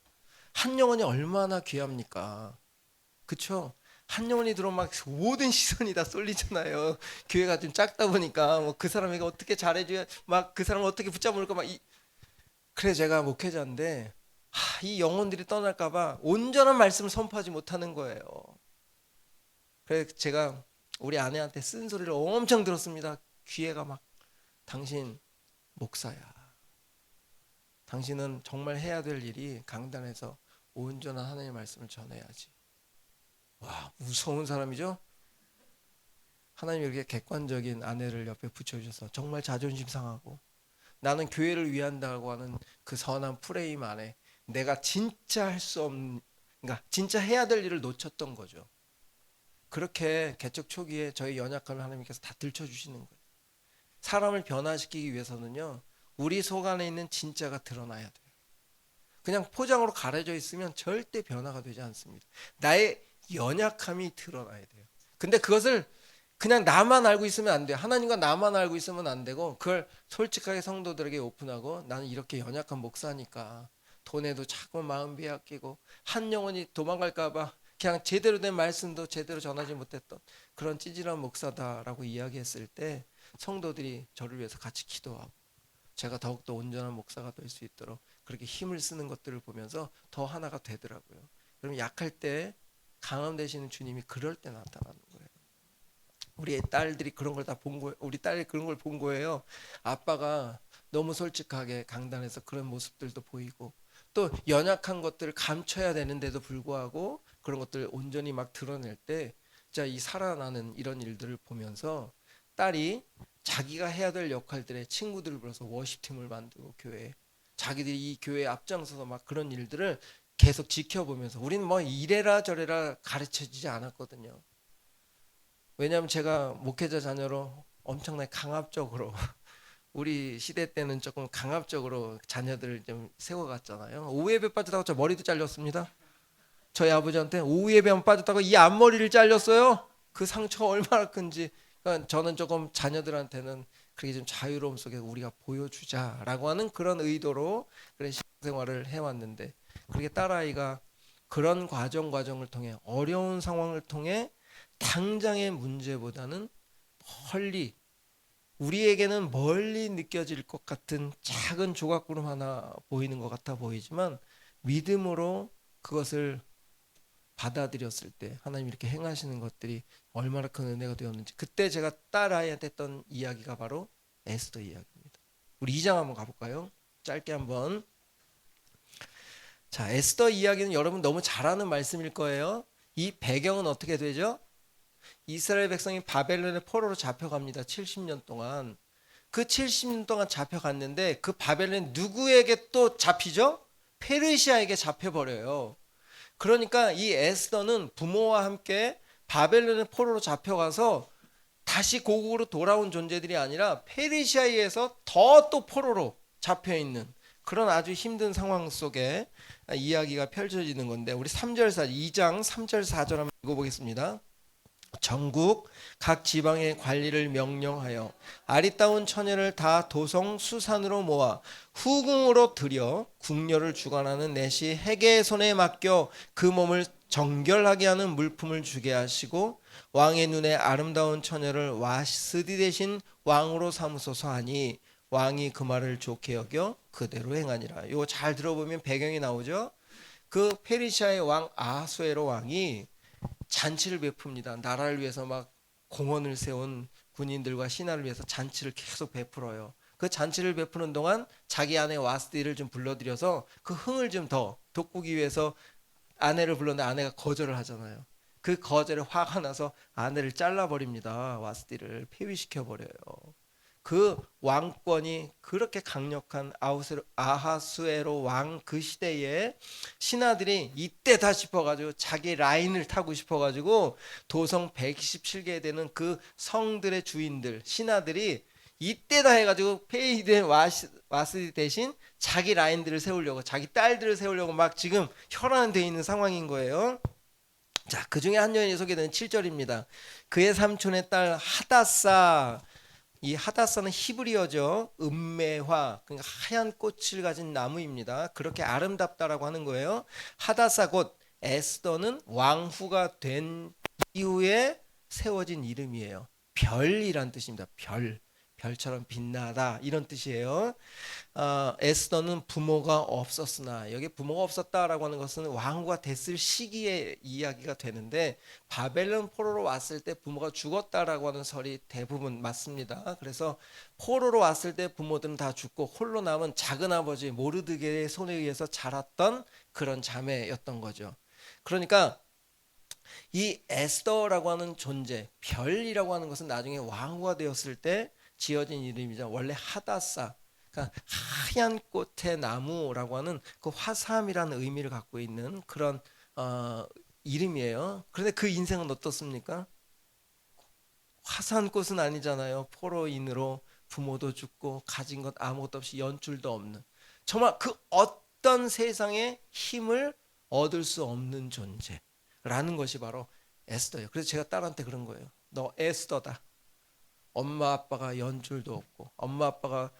한 영혼이 얼마나 귀합니까? 그쵸? 한 영혼이 들어오면 막 모든 시선이 다 쏠리잖아요. 교회가 좀 작다 보니까 뭐 그 사람에게 어떻게 잘해줘야, 막 그 사람을 어떻게 붙잡을까 막 그래 제가 목회자인데 이 영혼들이 떠날까봐 온전한 말씀을 선포하지 못하는 거예요. 그래 제가 우리 아내한테 쓴소리를 엄청 들었습니다. 귀에가 막 당신 목사야. 당신은 정말 해야 될 일이 강단에서 온전한 하나님의 말씀을 전해야지. 와 무서운 사람이죠. 하나님이 이렇게 객관적인 아내를 옆에 붙여주셔서 정말 자존심 상하고 나는 교회를 위한다고 하는 그 선한 프레임 안에 내가 진짜 할 수 없는, 그러니까 진짜 해야 될 일을 놓쳤던 거죠. 그렇게 개척 초기에 저희 연약함을 하나님께서 다 들춰주시는 거예요. 사람을 변화시키기 위해서는요, 우리 속 안에 있는 진짜가 드러나야 돼요. 그냥 포장으로 가려져 있으면 절대 변화가 되지 않습니다. 나의 연약함이 드러나야 돼요. 근데 그것을 그냥 나만 알고 있으면 안 돼요. 하나님과 나만 알고 있으면 안 되고 그걸 솔직하게 성도들에게 오픈하고 나는 이렇게 연약한 목사니까 돈에도 자꾸 마음 빼앗기고 한 영혼이 도망갈까 봐 그냥 제대로 된 말씀도 제대로 전하지 못했던 그런 찌질한 목사다라고 이야기했을 때 성도들이 저를 위해서 같이 기도하고 제가 더욱더 온전한 목사가 될 수 있도록 그렇게 힘을 쓰는 것들을 보면서 더 하나가 되더라고요. 그럼 약할 때 강함 되시는 주님이 그럴 때 나타나는 거예요. 우리 딸들이 그런 걸 다 본 거예요. 우리 딸이 그런 걸 본 거예요. 아빠가 너무 솔직하게 강단에서 그런 모습들도 보이고 또 연약한 것들을 감춰야 되는데도 불구하고 그런 것들을 온전히 막 드러낼 때 진짜 이 살아나는 이런 일들을 보면서 딸이 자기가 해야 될 역할들의 친구들을 불러서 워십팀을 만들고 교회에 자기들이 이 교회에 앞장서서 막 그런 일들을 계속 지켜보면서 우리는 뭐 이래라 저래라 가르쳐지지 않았거든요. 왜냐하면 제가 목회자 자녀로 엄청나게 강압적으로 우리 시대 때는 조금 강압적으로 자녀들을 좀 세워갔잖아요. 오후예배 빠졌다고 저 머리도 잘렸습니다. 저희 아버지한테 오후예배만 빠졌다고 이 앞머리를 잘렸어요. 그 상처가 얼마나 큰지. 그러니까 저는 조금 자녀들한테는 그렇게 좀 자유로움 속에 우리가 보여주자라고 하는 그런 의도로 그런 신앙생활을 해왔는데 그렇게 딸아이가 그런 과정을 통해 어려운 상황을 통해 당장의 문제보다는 멀리 우리에게는 멀리 느껴질 것 같은 작은 조각구름 하나 보이는 것 같아 보이지만 믿음으로 그것을 받아들였을 때 하나님 이렇게 행하시는 것들이 얼마나 큰 은혜가 되었는지 그때 제가 딸아이한테 했던 이야기가 바로 에스더 이야기입니다. 우리 2장 한번 가볼까요? 짧게 한번. 자, 에스더 이야기는 여러분 너무 잘 아는 말씀일 거예요. 이 배경은 어떻게 되죠? 이스라엘 백성이 바벨론의 포로로 잡혀갑니다. 70년 동안. 그 70년 동안 잡혀갔는데 그 바벨론 누구에게 또 잡히죠? 페르시아에게 잡혀버려요. 그러니까 이 에스더는 부모와 함께 바벨론의 포로로 잡혀가서 다시 고국으로 돌아온 존재들이 아니라 페르시아에 의해서 더 또 포로로 잡혀있는 그런 아주 힘든 상황 속에 이야기가 펼쳐지는 건데 우리 2장 3절 4절 한번 읽어보겠습니다. 전국 각 지방의 관리를 명령하여 아리따운 처녀를 다 도성 수산으로 모아 후궁으로 들여 궁녀를 주관하는 내시 헤게의 손에 맡겨 그 몸을 정결하게 하는 물품을 주게 하시고 왕의 눈에 아름다운 처녀를 와스디 대신 왕으로 삼으소서 하니 왕이 그 말을 좋게 여겨 그대로 행하니라. 이거 잘 들어보면 배경이 나오죠. 그 페르시아의 왕 아하수에로 왕이 잔치를 베풉니다. 나라를 위해서 막 공원을 세운 군인들과 신하를 위해서 잔치를 계속 베풀어요. 그 잔치를 베푸는 동안 자기 아내 와스디를 좀 불러들여서 그 흥을 좀 더 돋구기 위해서 아내를 불렀는데 아내가 거절을 하잖아요. 그 거절에 화가 나서 아내를 잘라버립니다. 와스디를 폐위시켜버려요. 그 왕권이 그렇게 강력한 아하수에로 왕 그 시대에 신하들이 이때다 싶어가지고 자기 라인을 타고 싶어가지고 도성 127개 되는 그 성들의 주인들 신하들이 이때다 해가지고 페이드의 와스 대신 자기 라인들을 세우려고 자기 딸들을 세우려고 막 지금 혈안돼 있는 상황인 거예요. 자, 그 중에 한 여인이 소개되는 7절입니다. 그의 삼촌의 딸 하다사, 이 하다사는 히브리어죠. 음매화, 그러니까 하얀 꽃을 가진 나무입니다. 그렇게 아름답다라고 하는 거예요. 하다사 곧 에스더는 왕후가 된 이후에 세워진 이름이에요. 별이란 뜻입니다. 별. 별처럼 빛나다 이런 뜻이에요. 에스더는 부모가 없었으나 여기 부모가 없었다라고 하는 것은 왕후가 됐을 시기의 이야기가 되는데 바벨론 포로로 왔을 때 부모가 죽었다라고 하는 설이 대부분 맞습니다. 그래서 포로로 왔을 때 부모들은 다 죽고 홀로 남은 작은 아버지 모르드게의 손에 의해서 자랐던 그런 자매였던 거죠. 그러니까 이 에스더라고 하는 존재, 별이라고 하는 것은 나중에 왕후가 되었을 때 지어진 이름이죠. 원래 하다사, 그러니까 하얀 꽃의 나무라고 하는 그 화삼이라는 의미를 갖고 있는 그런 이름이에요. 그런데 그 인생은 어떻습니까? 화사한 꽃은 아니잖아요. 포로인으로 부모도 죽고 가진 것 아무것도 없이 연줄도 없는 정말 그 어떤 세상의 힘을 얻을 수 없는 존재라는 것이 바로 에스더예요. 그래서 제가 딸한테 그런 거예요. 너 에스더다. 엄마 아빠가 연줄도 없고 엄마 아빠가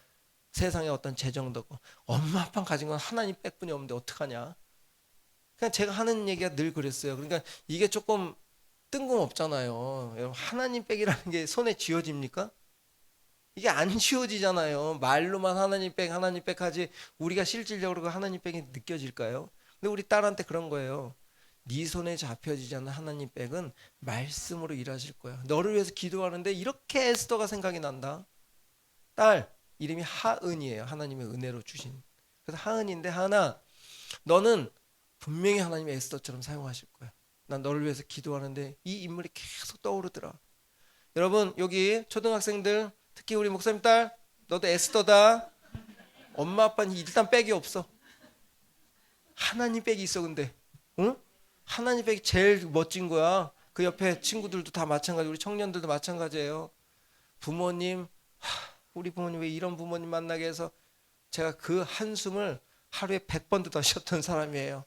세상에 어떤 재정도 없고 엄마 아빠가 가진 건 하나님 빽뿐이 없는데 어떡하냐. 그냥 제가 하는 얘기가 늘 그랬어요. 그러니까 이게 조금 뜬금없잖아요. 여러분 하나님 빽이라는 게 손에 쥐어집니까? 이게 안 쥐어지잖아요. 말로만 하나님 빽 하지 우리가 실질적으로 그 하나님 빽이 느껴질까요? 근데 우리 딸한테 그런 거예요. 네 손에 잡혀지지 않는 하나님 백은 말씀으로 일하실 거야. 너를 위해서 기도하는데 이렇게 에스더가 생각이 난다. 딸 이름이 하은이에요. 하나님의 은혜로 주신. 그래서 하은인데 하은아 너는 분명히 하나님의 에스더처럼 사용하실 거야. 난 너를 위해서 기도하는데 이 인물이 계속 떠오르더라. 여러분 여기 초등학생들 특히 우리 목사님 딸 너도 에스더다. 엄마 아빠는 일단 백이 없어. 하나님 백이 있어 근데. 응? 하나님 백이 제일 멋진 거야. 그 옆에 친구들도 다 마찬가지, 우리 청년들도 마찬가지예요. 부모님, 우리 부모님 왜 이런 부모님 만나게 해서 제가 그 한숨을 하루에 100번도 더 쉬었던 사람이에요.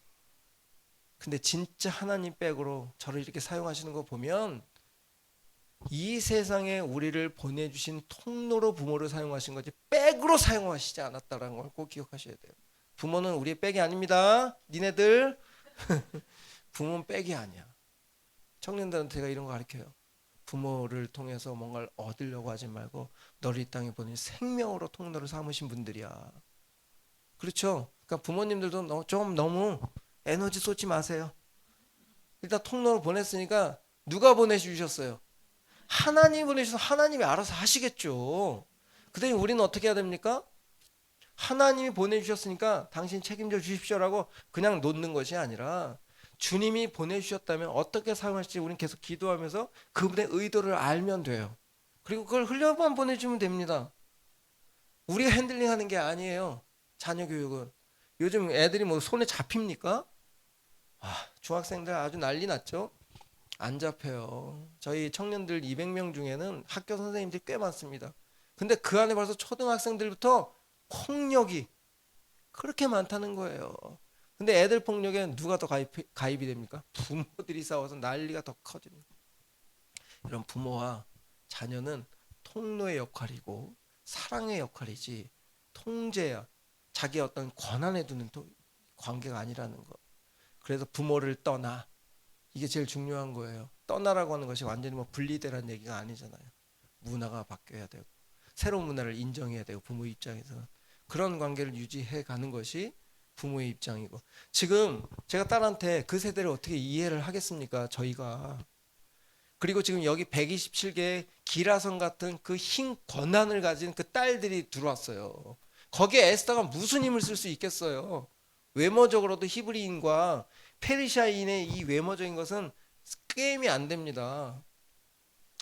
근데 진짜 하나님 백으로 저를 이렇게 사용하시는 거 보면 이 세상에 우리를 보내주신 통로로 부모를 사용하신 거지 백으로 사용하시지 않았다는 걸 꼭 기억하셔야 돼요. 부모는 우리의 백이 아닙니다. 니네들 부모는 백이 아니야. 청년들한테 제가 이런 거 가르쳐요. 부모를 통해서 뭔가를 얻으려고 하지 말고 너를 이 땅에 보낸 생명으로 통로를 삼으신 분들이야. 그렇죠? 그러니까 부모님들도 좀 너무 에너지 쏟지 마세요. 일단 통로를 보냈으니까 누가 보내주셨어요? 하나님 보내주셔서 하나님이 알아서 하시겠죠. 그다음에 우리는 어떻게 해야 됩니까? 하나님이 보내주셨으니까 당신 책임져 주십시오라고 그냥 놓는 것이 아니라 주님이 보내주셨다면 어떻게 사용할지 우리는 계속 기도하면서 그분의 의도를 알면 돼요. 그리고 그걸 흘려만 보내주면 됩니다. 우리가 핸들링하는 게 아니에요. 자녀 교육은. 요즘 애들이 뭐 손에 잡힙니까? 중학생들 아주 난리 났죠. 안 잡혀요. 저희 청년들 200명 중에는 학교 선생님들이 꽤 많습니다. 근데 그 안에 벌써 초등학생들부터 폭력이 그렇게 많다는 거예요. 근데 애들 폭력에 누가 더 가입이 됩니까? 부모들이 싸워서 난리가 더 커집니다. 이런 부모와 자녀는 통로의 역할이고 사랑의 역할이지 통제야 자기 어떤 권한에 두는 관계가 아니라는 거. 그래서 부모를 떠나 이게 제일 중요한 거예요. 떠나라고 하는 것이 완전히 뭐 분리되라는 얘기가 아니잖아요. 문화가 바뀌어야 되고 새로운 문화를 인정해야 되고 부모 입장에서는 그런 관계를 유지해 가는 것이 부모의 입장이고 지금 제가 딸한테 그 세대를 어떻게 이해를 하겠습니까? 저희가. 그리고 지금 여기 127개의 기라성 같은 그 힘 권한을 가진 그 딸들이 들어왔어요. 거기에 에스더가 무슨 힘을 쓸 수 있겠어요? 외모적으로도 히브리인과 페르시아인의 이 외모적인 것은 게임이 안 됩니다.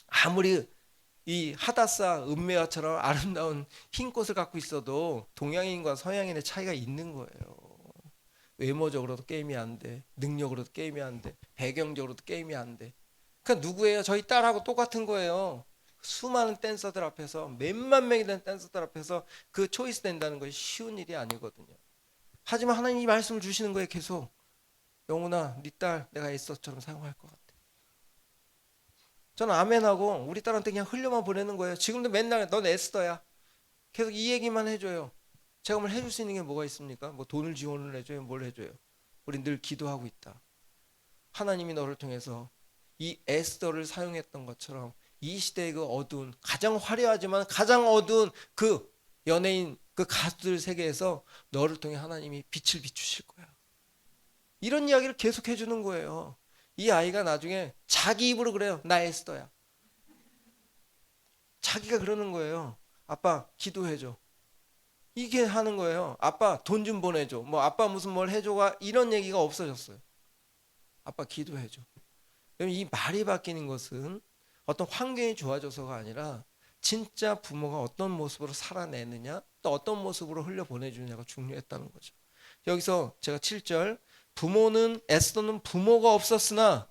아무리 이 하다사 음메아처럼 아름다운 흰 꽃을 갖고 있어도 동양인과 서양인의 차이가 있는 거예요. 외모적으로도 게임이 안 돼, 능력으로도 게임이 안 돼, 배경적으로도 게임이 안 돼. 그러니까 누구예요? 저희 딸하고 똑같은 거예요. 수많은 댄서들 앞에서, 몇만 명이 된 댄서들 앞에서 그 초이스 된다는 것이 쉬운 일이 아니거든요. 하지만 하나님이 말씀을 주시는 거예요. 계속. 영훈아, 네 딸 내가 에스더처럼 사용할 것 같아. 저는 아멘하고 우리 딸한테 그냥 흘려만 보내는 거예요. 지금도 맨날 넌 에스더야. 계속 이 얘기만 해줘요. 제가 뭘 해줄 수 있는 게 뭐가 있습니까? 뭐 돈을 지원을 해줘요? 뭘 해줘요? 우린 늘 기도하고 있다. 하나님이 너를 통해서 이 에스더를 사용했던 것처럼 이 시대의 그 어두운, 가장 화려하지만 가장 어두운 그 연예인, 그 가수들 세계에서 너를 통해 하나님이 빛을 비추실 거야. 이런 이야기를 계속 해주는 거예요. 이 아이가 나중에 자기 입으로 그래요. 나 에스더야. 자기가 그러는 거예요. 아빠 기도해줘. 이게 하는 거예요. 아빠 돈 좀 보내줘. 뭐 아빠 무슨 뭘 해줘가 이런 얘기가 없어졌어요. 아빠 기도해줘. 이 말이 바뀌는 것은 어떤 환경이 좋아져서가 아니라 진짜 부모가 어떤 모습으로 살아내느냐, 또 어떤 모습으로 흘려보내주느냐가 중요했다는 거죠. 여기서 제가 7절, 부모는 에스더는 부모가 없었으나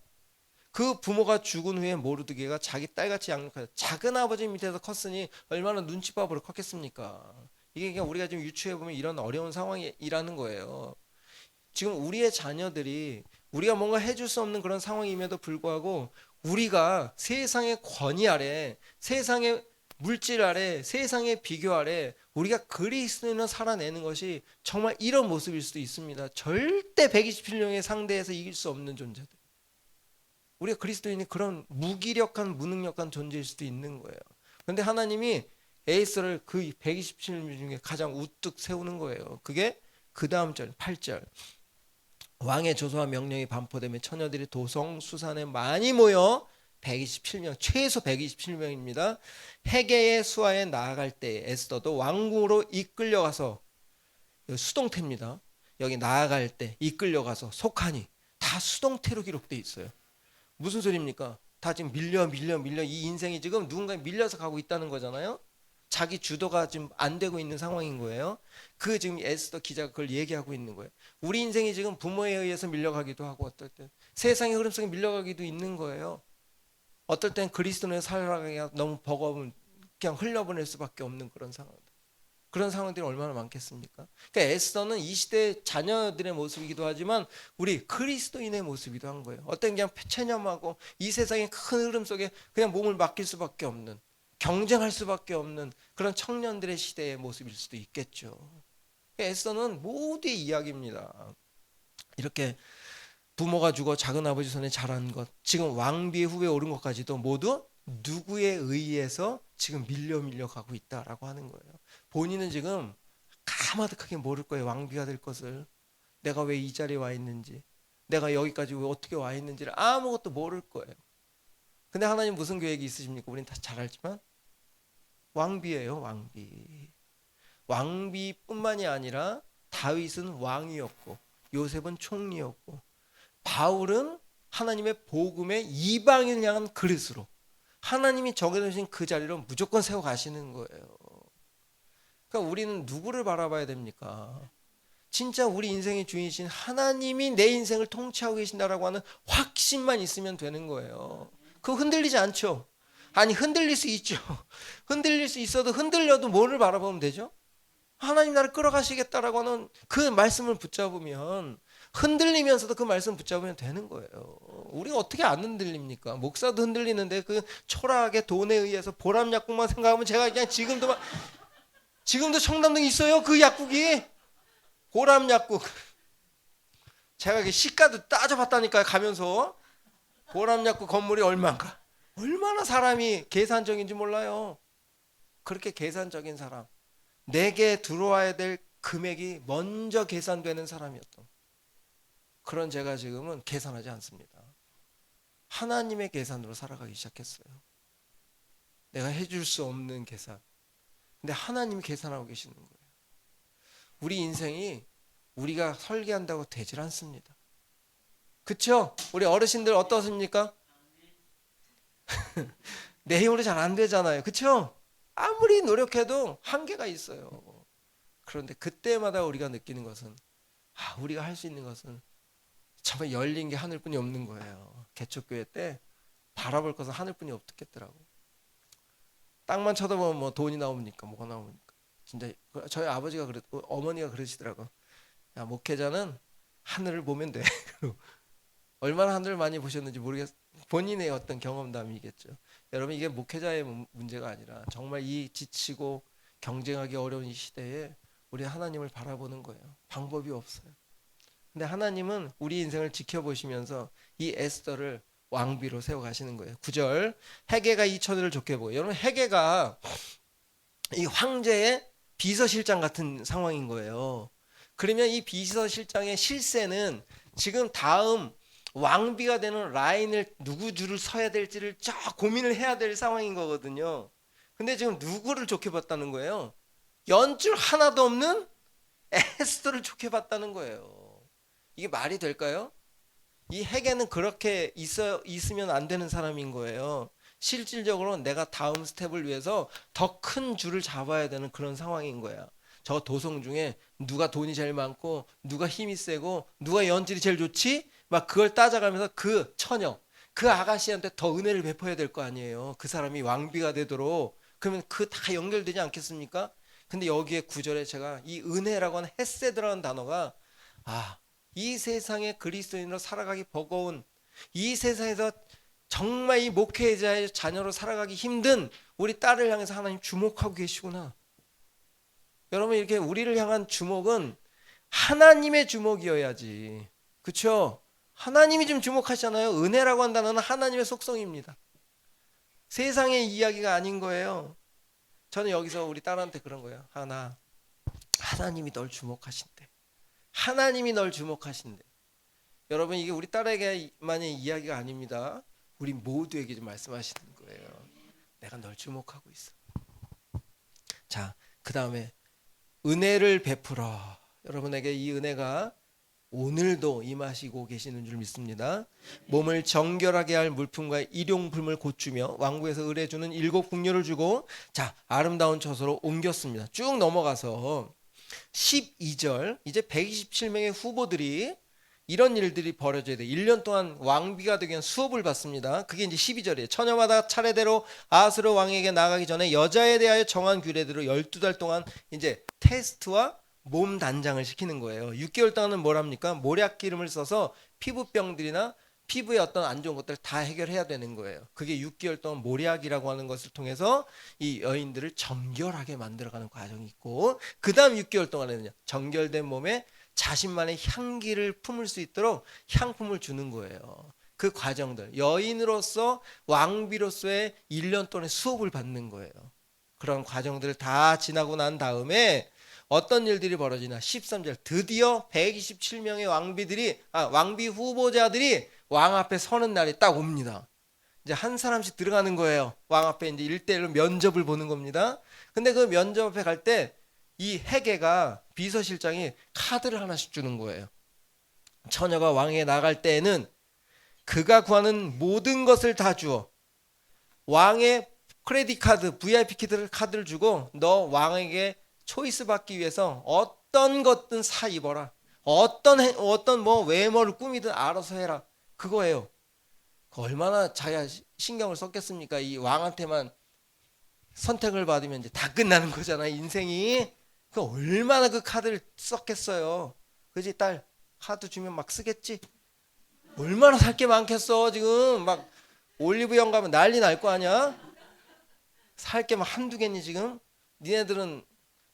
그 부모가 죽은 후에 모르드게가 자기 딸같이 양육하여 작은 아버지 밑에서 컸으니 얼마나 눈치밥으로 컸겠습니까? 이게 그냥 우리가 지금 유추해 보면 이런 어려운 상황이라는 거예요. 지금 우리의 자녀들이 우리가 뭔가 해줄 수 없는 그런 상황임에도 불구하고 우리가 세상의 권위 아래, 세상의 물질 아래, 세상의 비교 아래 우리가 그리스도인을 살아내는 것이 정말 이런 모습일 수도 있습니다. 절대 127명의 상대에서 이길 수 없는 존재들. 우리가 그리스도인이 그런 무기력한 무능력한 존재일 수도 있는 거예요. 그런데 하나님이 에이스를 그 127명 중에 가장 우뚝 세우는 거예요. 그게 그 다음 절 8절, 왕의 조서와 명령이 반포되면 처녀들이 도성 수산에 많이 모여 127명, 최소 127명입니다. 헤게의 수하에 나아갈 때 에스더도 왕궁으로 이끌려가서, 수동태입니다. 여기 나아갈 때 이끌려가서 속하니, 다 수동태로 기록되어 있어요. 무슨 소리입니까? 다 지금 밀려 이 인생이 지금 누군가에 밀려서 가고 있다는 거잖아요. 자기 주도가 지금 안 되고 있는 상황인 거예요. 그 지금 에스더 기자가 그걸 얘기하고 있는 거예요. 우리 인생이 지금 부모에 의해서 밀려가기도 하고 어떨 땐 세상의 흐름 속에 밀려가기도 있는 거예요. 어떨 땐 그리스도인을 살아가기가 너무 버거우면 그냥 흘려보낼 수밖에 없는 그런 상황. 그런 상황들이 얼마나 많겠습니까? 그러니까 에스더는 이 시대 자녀들의 모습이기도 하지만 우리 그리스도인의 모습이기도 한 거예요. 어떤 그냥 체념하고 이 세상의 큰 흐름 속에 그냥 몸을 맡길 수밖에 없는, 경쟁할 수밖에 없는 그런 청년들의 시대의 모습일 수도 있겠죠. 에스더는 모두의 이야기입니다. 이렇게 부모가 죽어 작은 아버지 손에 자란 것, 지금 왕비의 후배에 오른 것까지도 모두 누구에 의해서 지금 밀려 가고 있다라고 하는 거예요. 본인은 지금 까마득하게 모를 거예요. 왕비가 될 것을. 내가 왜 이 자리에 와 있는지, 내가 여기까지 왜 어떻게 와 있는지를 아무것도 모를 거예요. 근데 하나님 무슨 계획이 있으십니까? 우리는 다 잘 알지만 왕비예요. 왕비. 왕비뿐만이 아니라 다윗은 왕이었고 요셉은 총리였고 바울은 하나님의 복음의 이방인을 향한 그릇으로 하나님이 정해놓으신 그 자리로 무조건 세워 가시는 거예요. 그러니까 우리는 누구를 바라봐야 됩니까? 진짜 우리 인생의 주인이신 하나님이 내 인생을 통치하고 계신다라고 하는 확신만 있으면 되는 거예요. 그거 흔들리지 않죠? 아니 흔들릴 수 있죠. 흔들릴 수 있어도 흔들려도 뭐를 바라보면 되죠? 하나님 나를 끌어가시겠다라고 하는 그 말씀을 붙잡으면, 흔들리면서도 그 말씀 붙잡으면 되는 거예요. 우리가 어떻게 안 흔들립니까? 목사도 흔들리는데 그 초라하게 돈에 의해서 보람 약국만 생각하면 제가 그냥 지금도 청담동에 있어요. 그 약국이 보람 약국. 제가 시가도 따져봤다니까요. 가면서 보람 약국 건물이 얼마인가. 얼마나 사람이 계산적인지 몰라요. 그렇게 계산적인 사람, 내게 들어와야 될 금액이 먼저 계산되는 사람이었던 그런 제가 지금은 계산하지 않습니다. 하나님의 계산으로 살아가기 시작했어요. 내가 해줄 수 없는 계산. 근데 하나님이 계산하고 계시는 거예요. 우리 인생이 우리가 설계한다고 되질 않습니다. 그쵸? 우리 어르신들 어떻습니까? 내 힘으로 잘 안 되잖아요. 그렇죠? 아무리 노력해도 한계가 있어요. 그런데 그때마다 우리가 느끼는 것은 우리가 할 수 있는 것은 정말 열린 게 하늘뿐이 없는 거예요. 개척교회 때 바라볼 것은 하늘뿐이 없겠더라고. 땅만 쳐다보면 뭐 돈이 나옵니까? 뭐가 나옵니까? 진짜 저희 아버지가 어머니가 그러시더라고. 야, 목회자는 하늘을 보면 돼. 얼마나 하늘을 많이 보셨는지 모르겠. 본인의 어떤 경험담이겠죠. 여러분, 이게 목회자의 문제가 아니라 정말 이 지치고 경쟁하기 어려운 이 시대에 우리 하나님을 바라보는 거예요. 방법이 없어요. 근데 하나님은 우리 인생을 지켜보시면서 이 에스더를 왕비로 세워가시는 거예요. 9절, 헤게가 이 처녀를 좋게 보고. 여러분, 헤게가 이 황제의 비서실장 같은 상황인 거예요. 그러면 이 비서실장의 실세는 지금 다음 왕비가 되는 라인을 누구 줄을 서야 될지를 쫙 고민을 해야 될 상황인 거거든요. 근데 지금 누구를 좋게 봤다는 거예요? 연줄 하나도 없는 에스더를 좋게 봤다는 거예요. 이게 말이 될까요? 이 헤게는 그렇게 있으면 안 되는 사람인 거예요. 실질적으로 내가 다음 스텝을 위해서 더 큰 줄을 잡아야 되는 그런 상황인 거야. 저 도성 중에 누가 돈이 제일 많고 누가 힘이 세고 누가 연질이 제일 좋지? 막 그걸 따져가면서 그 처녀, 그 아가씨한테 더 은혜를 베풀어야 될 거 아니에요. 그 사람이 왕비가 되도록. 그러면 그 다 연결되지 않겠습니까? 근데 여기에 구절에 제가 이 은혜라고 하는 헤세드라는 단어가 이 세상에 그리스도인으로 살아가기 버거운, 이 세상에서 정말 이 목회자의 자녀로 살아가기 힘든 우리 딸을 향해서 하나님 주목하고 계시구나. 여러분, 이렇게 우리를 향한 주목은 하나님의 주목이어야지. 그렇죠? 하나님이 좀 주목하시잖아요. 은혜라고 한 단어는 하나님의 속성입니다. 세상의 이야기가 아닌 거예요. 저는 여기서 우리 딸한테 그런 거예요. 하나님이 널 주목하신대. 하나님이 널 주목하신대. 여러분, 이게 우리 딸에게만의 이야기가 아닙니다. 우리 모두에게 좀 말씀하시는 거예요. 내가 널 주목하고 있어. 자, 그 다음에 은혜를 베풀어. 여러분에게 이 은혜가 오늘도 임하시고 계시는 줄 믿습니다. 몸을 정결하게 할 물품과 일용품을 고추며 왕궁에서 의뢰주는 7 궁녀를 주고, 자, 아름다운 처소로 옮겼습니다. 쭉 넘어가서 12절, 이제 127명의 후보들이 이런 일들이 벌어져야 돼. 1년 동안 왕비가 되기 위한 수업을 받습니다. 그게 이제 12절이에요. 처녀마다 차례대로 아하스로 왕에게 나가기 전에 여자에 대하여 정한 규례대로 12달 동안 이제 테스트와 몸 단장을 시키는 거예요. 6개월 동안은 뭘 합니까? 모략 기름을 써서 피부병들이나 피부에 어떤 안 좋은 것들 다 해결해야 되는 거예요. 그게 6개월 동안 모략이라고 하는 것을 통해서 이 여인들을 정결하게 만들어가는 과정이 있고, 그 다음 6개월 동안에는요, 정결된 몸에 자신만의 향기를 품을 수 있도록 향품을 주는 거예요. 그 과정들, 여인으로서 왕비로서의 1년 동안의 수업을 받는 거예요. 그런 과정들을 다 지나고 난 다음에 어떤 일들이 벌어지나. 13절, 드디어 127명의 왕비 후보자들이 왕 앞에 서는 날이 딱 옵니다. 이제 한 사람씩 들어가는 거예요. 왕 앞에 이제 1대1로 면접을 보는 겁니다. 근데 그 면접 앞에 갈 때 이 헤게가, 비서실장이 카드를 하나씩 주는 거예요. 처녀가 왕에게 나갈 때에는 그가 구하는 모든 것을 다 주어 왕의 크레딧 카드, VIP 카드를 주고, 너 왕에게 초이스 받기 위해서 어떤 것든 사 입어라. 어떤 뭐 외모를 꾸미든 알아서 해라. 그거예요. 얼마나 자기가 신경을 썼겠습니까? 이 왕한테만 선택을 받으면 이제 다 끝나는 거잖아, 인생이. 그 얼마나 그 카드를 썼겠어요. 그지, 딸? 카드 주면 막 쓰겠지? 얼마나 살 게 많겠어. 지금 막 올리브영 가면 난리 날 거 아니야? 살 게 막 한두 개니 지금? 니네들은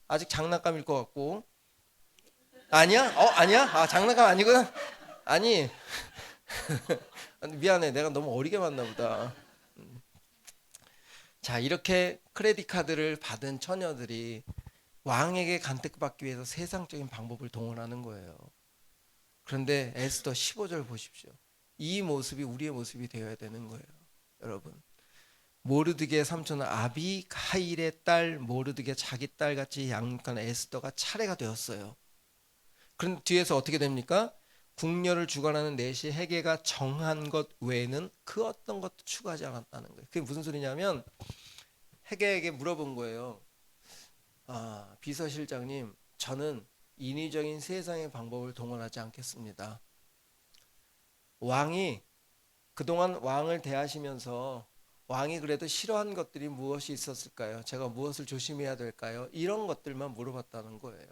아직 장난감일 것 같고. 아니야? 아니야? 장난감 아니구나. 아니 미안해, 내가 너무 어리게 봤나 보다. 자, 이렇게 크레딧 카드를 받은 처녀들이 왕에게 간택받기 위해서 세상적인 방법을 동원하는 거예요. 그런데 에스더 15절 보십시오. 이 모습이 우리의 모습이 되어야 되는 거예요. 여러분, 모르드게의 삼촌 아비가일의 딸 모르드게 자기 딸같이 양육한 에스더가 차례가 되었어요. 그런데 뒤에서 어떻게 됩니까? 궁녀를 주관하는 내시 헤게가 정한 것 외에는 그 어떤 것도 추구하지 않았다는 거예요. 그게 무슨 소리냐면 헤게에게 물어본 거예요. 비서실장님, 저는 인위적인 세상의 방법을 동원하지 않겠습니다. 왕이 그동안 왕을 대하시면서 왕이 그래도 싫어한 것들이 무엇이 있었을까요? 제가 무엇을 조심해야 될까요? 이런 것들만 물어봤다는 거예요.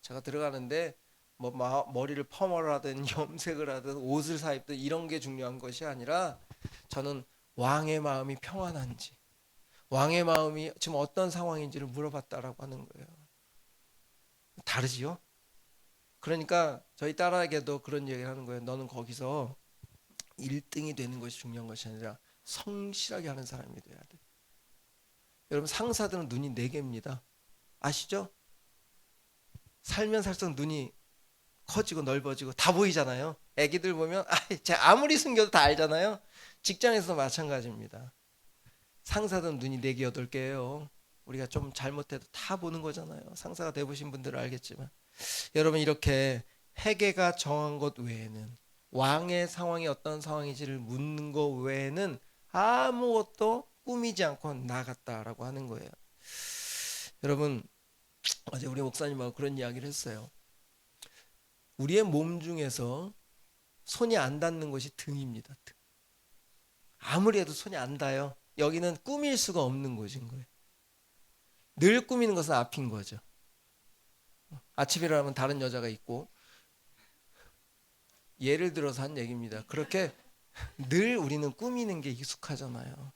제가 들어가는데 뭐 머리를 펌을 하든 염색을 하든 옷을 사입든 이런 게 중요한 것이 아니라 저는 왕의 마음이 평안한지 왕의 마음이 지금 어떤 상황인지를 물어봤다라고 하는 거예요. 다르지요? 그러니까 저희 딸에게도 그런 얘기를 하는 거예요. 너는 거기서 1등이 되는 것이 중요한 것이 아니라 성실하게 하는 사람이 돼야 돼. 여러분 상사들은 눈이 4개입니다. 아시죠? 살면 살수록 눈이 커지고 넓어지고 다 보이잖아요. 애기들 보면 아무리 숨겨도 다 알잖아요. 직장에서도 마찬가지입니다. 상사들은 눈이 4개 8개예요. 우리가 좀 잘못해도 다 보는 거잖아요. 상사가 돼보신 분들은 알겠지만 여러분 이렇게 헤게가 정한 것 외에는 왕의 상황이 어떤 상황인지를 묻는 것 외에는 아무것도 꾸미지 않고 나갔다라고 하는 거예요. 여러분 어제 우리 목사님하고 그런 이야기를 했어요. 우리의 몸 중에서 손이 안 닿는 것이 등입니다. 등. 아무리 해도 손이 안 닿아요. 여기는 꾸밀 수가 없는 곳인 거예요. 늘 꾸미는 것은 앞인 거죠. 아침에 일어나면 다른 여자가 있고 예를 들어서 한 얘기입니다. 그렇게 늘 우리는 꾸미는 게 익숙하잖아요.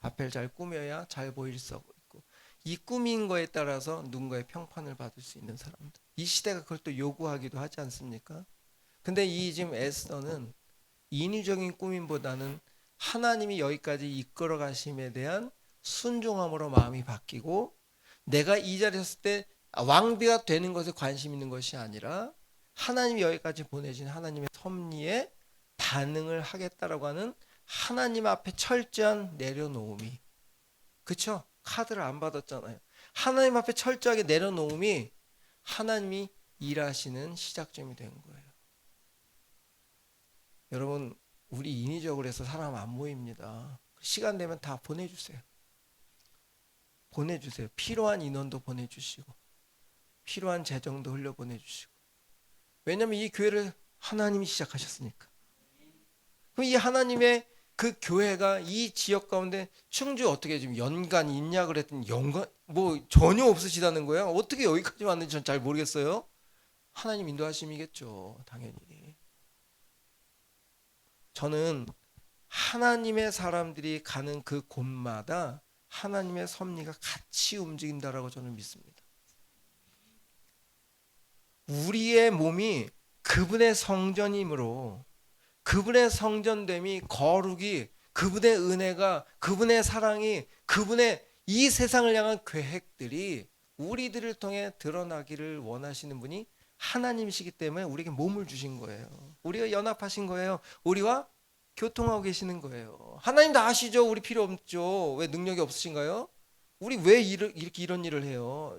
앞을 잘 꾸며야 잘 보일 수 있고 이 꾸민 거에 따라서 누군가의 평판을 받을 수 있는 사람들. 이 시대가 그걸 또 요구하기도 하지 않습니까? 근데 이 지금 에스더는 인위적인 꾸밈보다는 하나님이 여기까지 이끌어 가심에 대한 순종함으로 마음이 바뀌고 내가 이 자리에 섰을 때 왕비가 되는 것에 관심 있는 것이 아니라 하나님이 여기까지 보내신 하나님의 섭리에 반응을 하겠다라고 하는 하나님 앞에 철저한 내려놓음이 그쵸? 카드를 안 받았잖아요. 하나님 앞에 철저하게 내려놓음이 하나님이 일하시는 시작점이 된 거예요. 여러분 우리 인위적으로 해서 사람 안 모입니다. 시간 되면 다 보내주세요. 보내주세요. 필요한 인원도 보내주시고 필요한 재정도 흘려보내주시고 왜냐하면 이 교회를 하나님이 시작하셨으니까. 그럼 이 하나님의 그 교회가 이 지역 가운데 충주 어떻게 지금 연간 있냐 그랬더니 연간 뭐 전혀 없으시다는 거예요. 어떻게 여기까지 왔는지 전 잘 모르겠어요. 하나님 인도하심이겠죠. 당연히. 저는 하나님의 사람들이 가는 그 곳마다 하나님의 섭리가 같이 움직인다라고 저는 믿습니다. 우리의 몸이 그분의 성전이므로 그분의 성전됨이 거룩이 그분의 은혜가 그분의 사랑이 그분의 이 세상을 향한 계획들이 우리들을 통해 드러나기를 원하시는 분이 하나님이시기 때문에 우리에게 몸을 주신 거예요. 우리가 연합하신 거예요. 우리와 교통하고 계시는 거예요. 하나님 다 아시죠? 우리 필요 없죠. 왜 능력이 없으신가요? 우리 왜 이렇게 이런 일을 해요?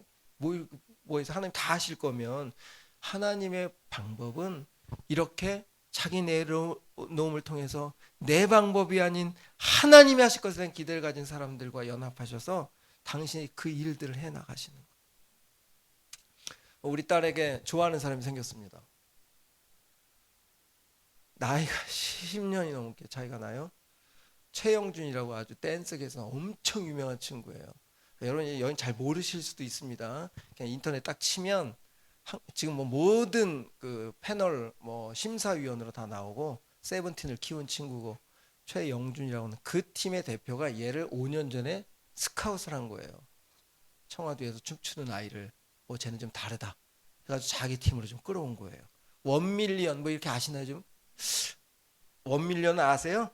뭐해서 하나님 다 아실 거면 하나님의 방법은 이렇게 자기 내려놓음을 통해서 내 방법이 아닌 하나님이 하실 것에 대한 기대를 가진 사람들과 연합하셔서 당신이 그 일들을 해 나가시는 거예요. 우리 딸에게 좋아하는 사람이 생겼습니다. 나이가 10년이 넘게 차이가 나요. 최영준이라고 아주 댄스계에서 엄청 유명한 친구예요. 여러분이 여긴 잘 모르실 수도 있습니다. 그냥 인터넷 딱 치면 지금 뭐 모든 그 패널 뭐 심사위원으로 다 나오고 세븐틴을 키운 친구고 최영준이라고 하는 그 팀의 대표가 얘를 5년 전에 스카웃을 한 거예요. 청와대에서 춤추는 아이를 쟤는 좀 다르다. 그래가지고 자기 팀으로 좀 끌어온 거예요. 원밀리언 뭐 이렇게 아시나요 좀? 원밀리언 아세요?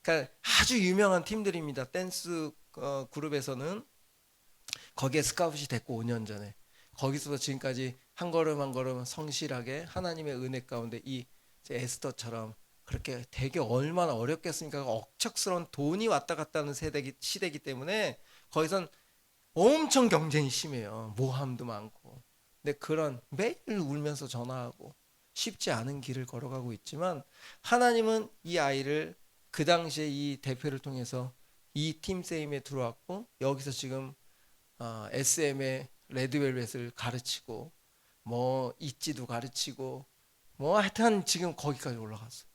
그러니까 아주 유명한 팀들입니다. 댄스 그룹에서는 거기에 스카웃이 됐고 5년 전에 거기서부터 지금까지 한 걸음 한 걸음 성실하게 하나님의 은혜 가운데 이 에스더처럼 그렇게 되게 얼마나 어렵겠습니까? 억척스러운 돈이 왔다 갔다 하는 시대이기 때문에 거기선 엄청 경쟁이 심해요. 모함도 많고 근데 그런 매일 울면서 전화하고 쉽지 않은 길을 걸어가고 있지만 하나님은 이 아이를 그 당시에 이 대표를 통해서 이 팀세임에 들어왔고 여기서 지금 SM의 레드벨벳을 가르치고 뭐 있지도 가르치고 뭐 하여튼 지금 거기까지 올라갔어.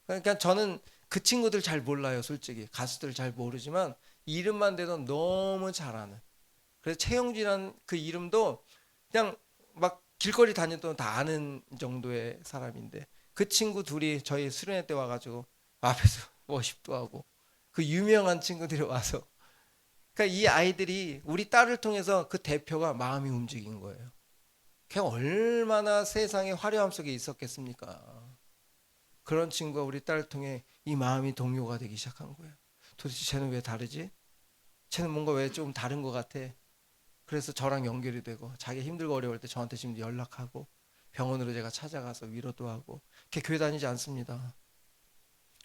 그러니까 저는 그 친구들 잘 몰라요, 솔직히. 가수들 잘 모르지만 이름만 대도 너무 잘 아는. 그래서 최영준이라는 그 이름도 그냥 막 길거리 다니던 다 아는 정도의 사람인데 그 친구 둘이 저희 수련회 때 와가지고 앞에서 워십도 하고 그 유명한 친구들이 와서 그러니까 이 아이들이 우리 딸을 통해서 그 대표가 마음이 움직인 거예요. 걔 얼마나 세상의 화려함 속에 있었겠습니까? 그런 친구가 우리 딸을 통해 이 마음이 동요가 되기 시작한 거예요. 도대체 쟤는 왜 다르지? 쟤는 뭔가 왜 좀 다른 것 같아. 그래서 저랑 연결이 되고 자기 힘들고 어려울 때 저한테 지금 연락하고 병원으로 제가 찾아가서 위로도 하고 걔 교회 다니지 않습니다.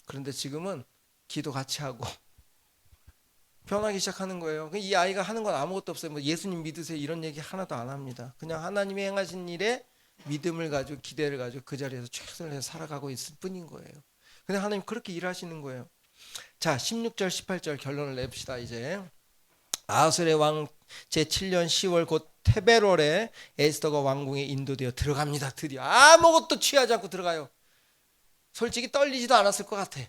그런데 지금은 기도 같이 하고 변하기 시작하는 거예요. 이 아이가 하는 건 아무것도 없어요. 뭐 예수님 믿으세요 이런 얘기 하나도 안 합니다. 그냥 하나님이 행하신 일에 믿음을 가지고 기대를 가지고 그 자리에서 최선을 해서 살아가고 있을 뿐인 거예요. 근데 하나님 그렇게 일하시는 거예요. 자, 16절 18절 결론을 내봅시다. 이제 아하수의 왕 제7년 10월 곧 테베롤에 에스더가 왕궁에 인도되어 들어갑니다. 드디어 아무것도 취하지 않고 들어가요. 솔직히 떨리지도 않았을 것 같아.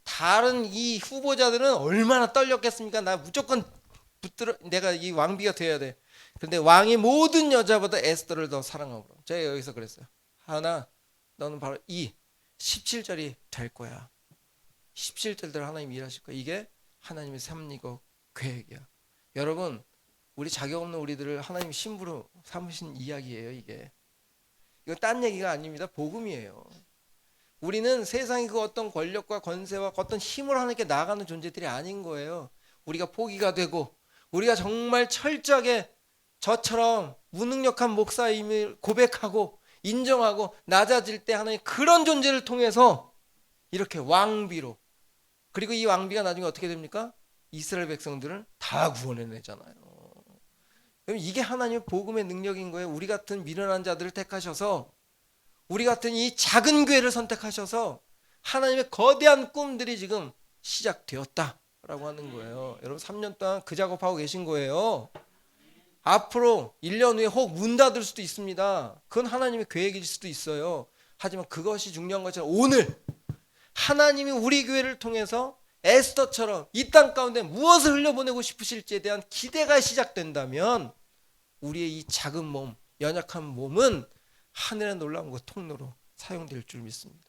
다른 이 후보자들은 얼마나 떨렸겠습니까? 나 무조건 붙들어 내가 이 왕비가 돼야 돼. 그런데 왕이 모든 여자보다 에스더를 더 사랑하고 제가 여기서 그랬어요. 하나 너는 바로 이 17절이 될 거야. 17절대로 하나님 일하실 거야. 이게 하나님의 섭리고 계획이야. 여러분 우리 자격 없는 우리들을 하나님 신부로 삼으신 이야기예요. 이게 이거 딴 얘기가 아닙니다. 복음이에요. 우리는 세상의 그 어떤 권력과 권세와 어떤 힘을 하나님께 나아가는 존재들이 아닌 거예요. 우리가 포기가 되고 우리가 정말 철저하게 저처럼 무능력한 목사임을 고백하고 인정하고 낮아질 때 하나님 그런 존재를 통해서 이렇게 왕비로 그리고 이 왕비가 나중에 어떻게 됩니까? 이스라엘 백성들을 다 구원해내잖아요. 그럼 이게 하나님의 복음의 능력인 거예요. 우리 같은 미련한 자들을 택하셔서 우리 같은 이 작은 교회를 선택하셔서 하나님의 거대한 꿈들이 지금 시작되었다라고 하는 거예요. 여러분 3년 동안 그 작업하고 계신 거예요. 앞으로 1년 후에 혹 문 닫을 수도 있습니다. 그건 하나님의 계획일 수도 있어요. 하지만 그것이 중요한 것처럼 오늘 하나님이 우리 교회를 통해서 에스더처럼 이 땅 가운데 무엇을 흘려보내고 싶으실지에 대한 기대가 시작된다면 우리의 이 작은 몸, 연약한 몸은 하늘의 놀라운 것 통로로 사용될 줄 믿습니다.